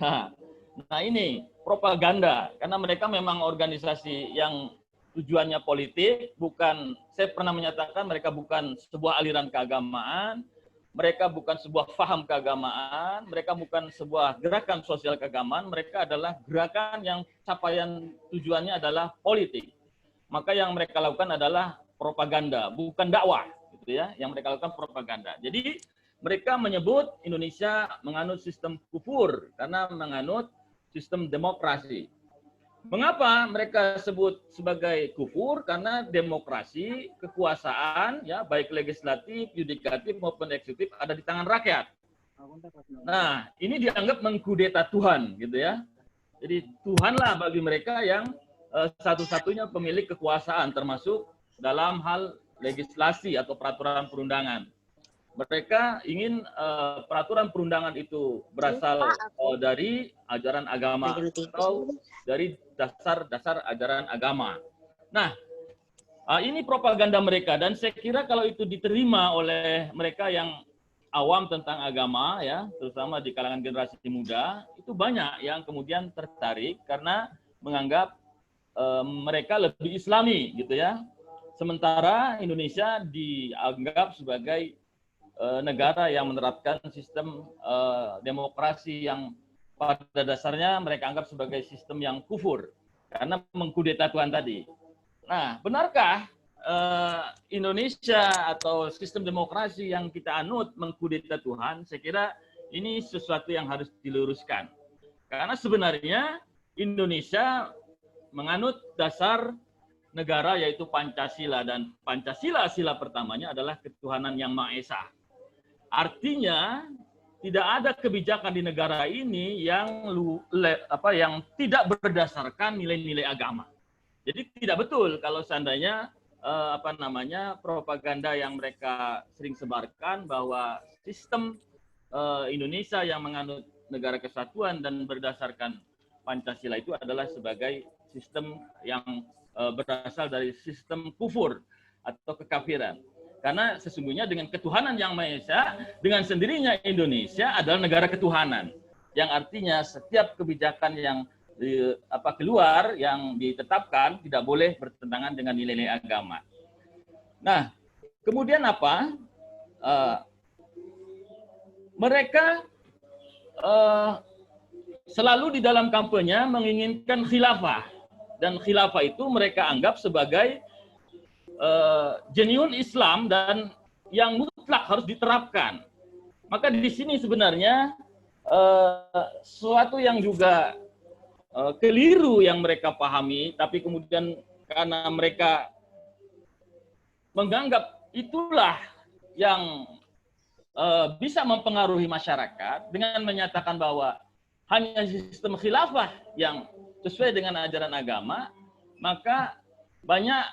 Nah ini propaganda, karena mereka memang organisasi yang tujuannya politik, bukan, saya pernah menyatakan mereka bukan sebuah aliran keagamaan, mereka bukan sebuah faham keagamaan, mereka bukan sebuah gerakan sosial keagamaan, mereka adalah gerakan yang capaian tujuannya adalah politik. Maka yang mereka lakukan adalah propaganda, bukan dakwah, gitu ya. Yang mereka lakukan propaganda. Jadi mereka menyebut Indonesia menganut sistem kufur karena menganut sistem demokrasi. Mengapa mereka sebut sebagai kufur? Karena demokrasi, kekuasaan, ya baik legislatif, yudikatif maupun eksekutif ada di tangan rakyat. Nah, ini dianggap mengkudeta Tuhan, gitu ya. Jadi Tuhanlah bagi mereka yang satu-satunya pemilik kekuasaan, termasuk dalam hal legislasi atau peraturan perundangan. Mereka ingin peraturan perundangan itu berasal dari ajaran agama atau dari dasar-dasar ajaran agama. Nah, ini propaganda mereka, dan saya kira kalau itu diterima oleh mereka yang awam tentang agama, ya, terutama di kalangan generasi muda, itu banyak yang kemudian tertarik karena menganggap mereka lebih Islami, gitu ya. Sementara Indonesia dianggap sebagai negara yang menerapkan sistem demokrasi yang pada dasarnya mereka anggap sebagai sistem yang kufur karena mengkudeta Tuhan tadi. Nah, benarkah Indonesia atau sistem demokrasi yang kita anut mengkudeta Tuhan? Saya kira ini sesuatu yang harus diluruskan. Karena sebenarnya Indonesia menganut dasar negara yaitu Pancasila, dan Pancasila sila pertamanya adalah ketuhanan yang Maha Esa. Artinya tidak ada kebijakan di negara ini yang tidak berdasarkan nilai-nilai agama. Jadi tidak betul kalau seandainya propaganda yang mereka sering sebarkan bahwa sistem Indonesia yang menganut negara kesatuan dan berdasarkan Pancasila itu adalah sebagai sistem yang berasal dari sistem kufur atau kekafiran. Karena sesungguhnya dengan ketuhanan yang Maha Esa, dengan sendirinya Indonesia adalah negara ketuhanan. Yang artinya setiap kebijakan yang keluar, yang ditetapkan, tidak boleh bertentangan dengan nilai-nilai agama. Nah, kemudian apa? Mereka selalu di dalam kampanye menginginkan khilafah. Dan khilafah itu mereka anggap sebagai genuine Islam dan yang mutlak harus diterapkan. Maka di sini sebenarnya sesuatu yang juga keliru yang mereka pahami, tapi kemudian karena mereka menganggap itulah yang bisa mempengaruhi masyarakat dengan menyatakan bahwa hanya sistem khilafah yang sesuai dengan ajaran agama, maka banyak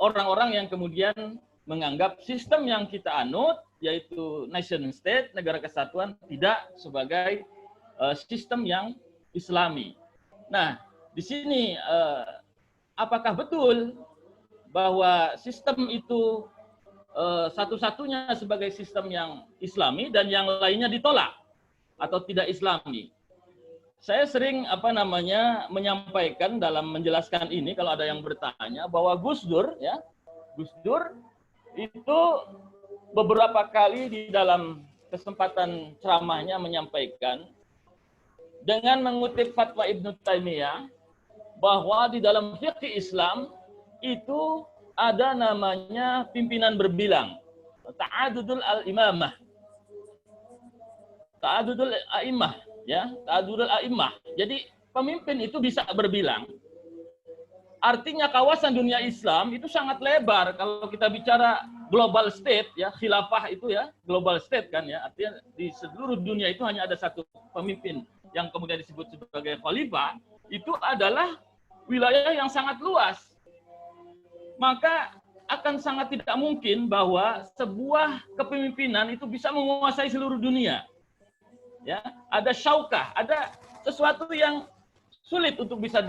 orang-orang yang kemudian menganggap sistem yang kita anut, yaitu nation state, negara kesatuan, tidak sebagai sistem yang Islami. Nah, di sini apakah betul bahwa sistem itu satu-satunya sebagai sistem yang Islami dan yang lainnya ditolak atau tidak Islami? Saya sering menyampaikan dalam menjelaskan ini kalau ada yang bertanya bahwa Gus Dur itu beberapa kali di dalam kesempatan ceramahnya menyampaikan dengan mengutip fatwa Ibnu Taimiyah bahwa di dalam fikih Islam itu ada namanya pimpinan berbilang, ta'adudul al-imamah, ta'adudul a'imah. Ya, ta'adudul a'immah. Jadi pemimpin itu bisa berbilang. Artinya kawasan dunia Islam itu sangat lebar. Kalau kita bicara global state, ya khilafah itu ya global state kan ya. Artinya di seluruh dunia itu hanya ada satu pemimpin yang kemudian disebut sebagai khalifah. Itu adalah wilayah yang sangat luas. Maka akan sangat tidak mungkin bahwa sebuah kepemimpinan itu bisa menguasai seluruh dunia. Ya, ada syaukah, ada sesuatu yang sulit untuk bisa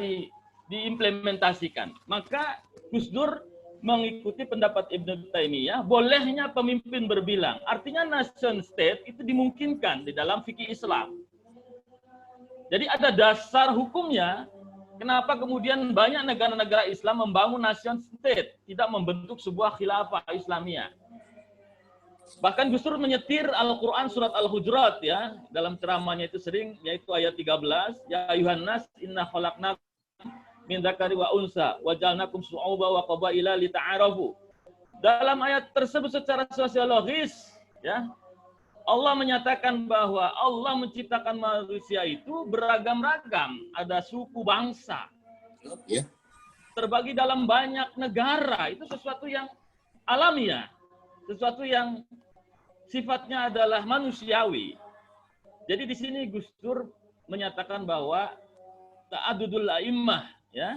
diimplementasikan. Maka Gus Dur mengikuti pendapat Ibnu Taimiyah, bolehnya pemimpin berbilang. Artinya nation state itu dimungkinkan di dalam fikih Islam. Jadi ada dasar hukumnya. Kenapa kemudian banyak negara-negara Islam membangun nation state, tidak membentuk sebuah khilafah Islamiyah. Bahkan Gus Dur menyetir Al-Quran surat Al-Hujurat ya, dalam ceramahnya itu sering, yaitu ayat 13, ya ayuhan nas inna khalaqnakum min dzakari wa unsa wa ja'alnakum syu'uban wa qabaila lita'arafu. Dalam ayat tersebut secara sosiologis ya, Allah menyatakan bahwa Allah menciptakan manusia itu beragam-ragam, ada suku bangsa. Terbagi dalam banyak negara, itu sesuatu yang alamiah, sesuatu yang sifatnya adalah manusiawi. Jadi di sini Gus Dur menyatakan bahwa ta'adudul a'immah ya,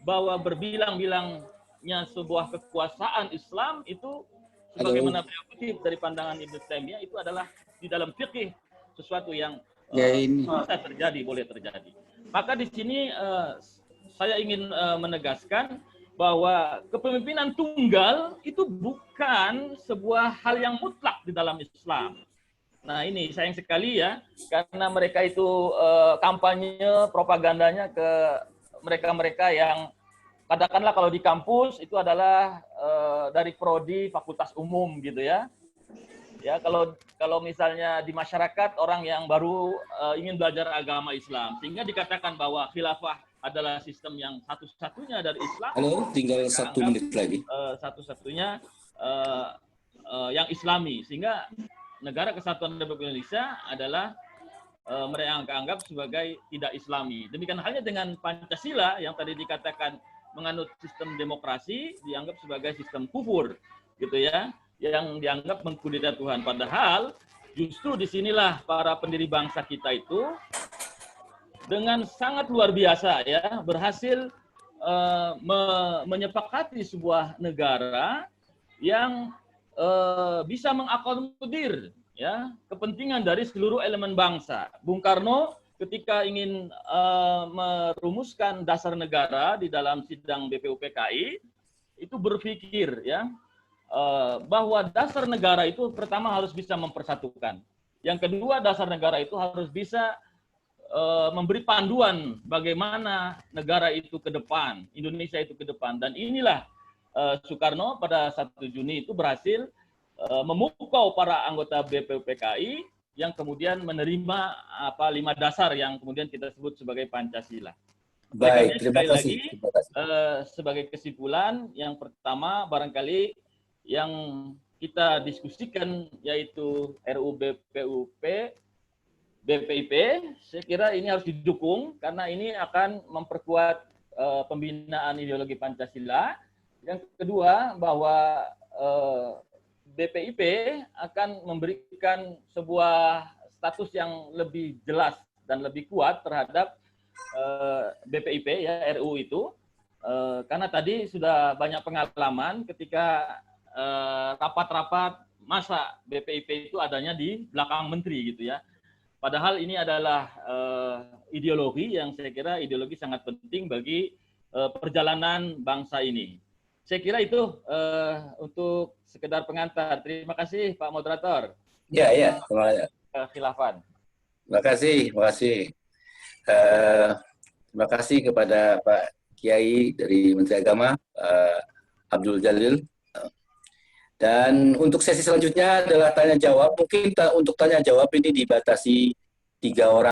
bahwa berbilang-bilangnya sebuah kekuasaan Islam itu sebagaimana beliau kutip dari pandangan Ibnu Taimiyah itu adalah di dalam fikih sesuatu yang bisa terjadi, boleh terjadi. Maka di sini saya ingin menegaskan bahwa kepemimpinan tunggal itu bukan sebuah hal yang mutlak di dalam Islam. Nah ini sayang sekali ya, karena mereka itu kampanye, propagandanya ke mereka-mereka yang katakanlah kalau di kampus itu adalah dari prodi fakultas umum gitu ya. Ya kalau misalnya di masyarakat orang yang baru ingin belajar agama Islam, sehingga dikatakan bahwa khilafah adalah sistem yang satu-satunya dari Islam. Halo, tinggal 1 menit lagi. Satu-satunya yang Islami, sehingga Negara Kesatuan Republik Indonesia adalah mereka anggap sebagai tidak Islami. Demikian halnya dengan Pancasila yang tadi dikatakan menganut sistem demokrasi dianggap sebagai sistem kufur, gitu ya, yang dianggap mengkudeta Tuhan. Padahal justru disinilah para pendiri bangsa kita itu dengan sangat luar biasa ya berhasil menyepakati sebuah negara yang bisa mengakomodir ya kepentingan dari seluruh elemen bangsa. Bung Karno ketika ingin merumuskan dasar negara di dalam sidang BPUPKI itu berpikir ya bahwa dasar negara itu pertama harus bisa mempersatukan. Yang kedua, dasar negara itu harus bisa memberi panduan bagaimana negara itu ke depan, Indonesia itu ke depan. Dan inilah Soekarno pada 1 Juni itu berhasil memukau para anggota BPUPKI yang kemudian menerima 5 dasar yang kemudian kita sebut sebagai Pancasila. Baik, terima kasih. Sebagai kesimpulan, yang pertama barangkali yang kita diskusikan yaitu RUU BPIP, saya kira ini harus didukung karena ini akan memperkuat pembinaan ideologi Pancasila. Yang kedua, bahwa BPIP akan memberikan sebuah status yang lebih jelas dan lebih kuat terhadap BPIP ya, RUU itu. Karena tadi sudah banyak pengalaman ketika rapat-rapat masa BPIP itu adanya di belakang menteri gitu ya. Padahal ini adalah ideologi yang saya kira ideologi sangat penting bagi perjalanan bangsa ini. Saya kira itu untuk sekedar pengantar. Terima kasih Pak Moderator. Ya, ya. Khilafan. Terima kasih, terima kasih. Terima kasih kepada Pak Kiai dari Menteri Agama, Abdul Jalil. Dan untuk sesi selanjutnya adalah tanya jawab. Mungkin untuk tanya jawab ini dibatasi 3 orang.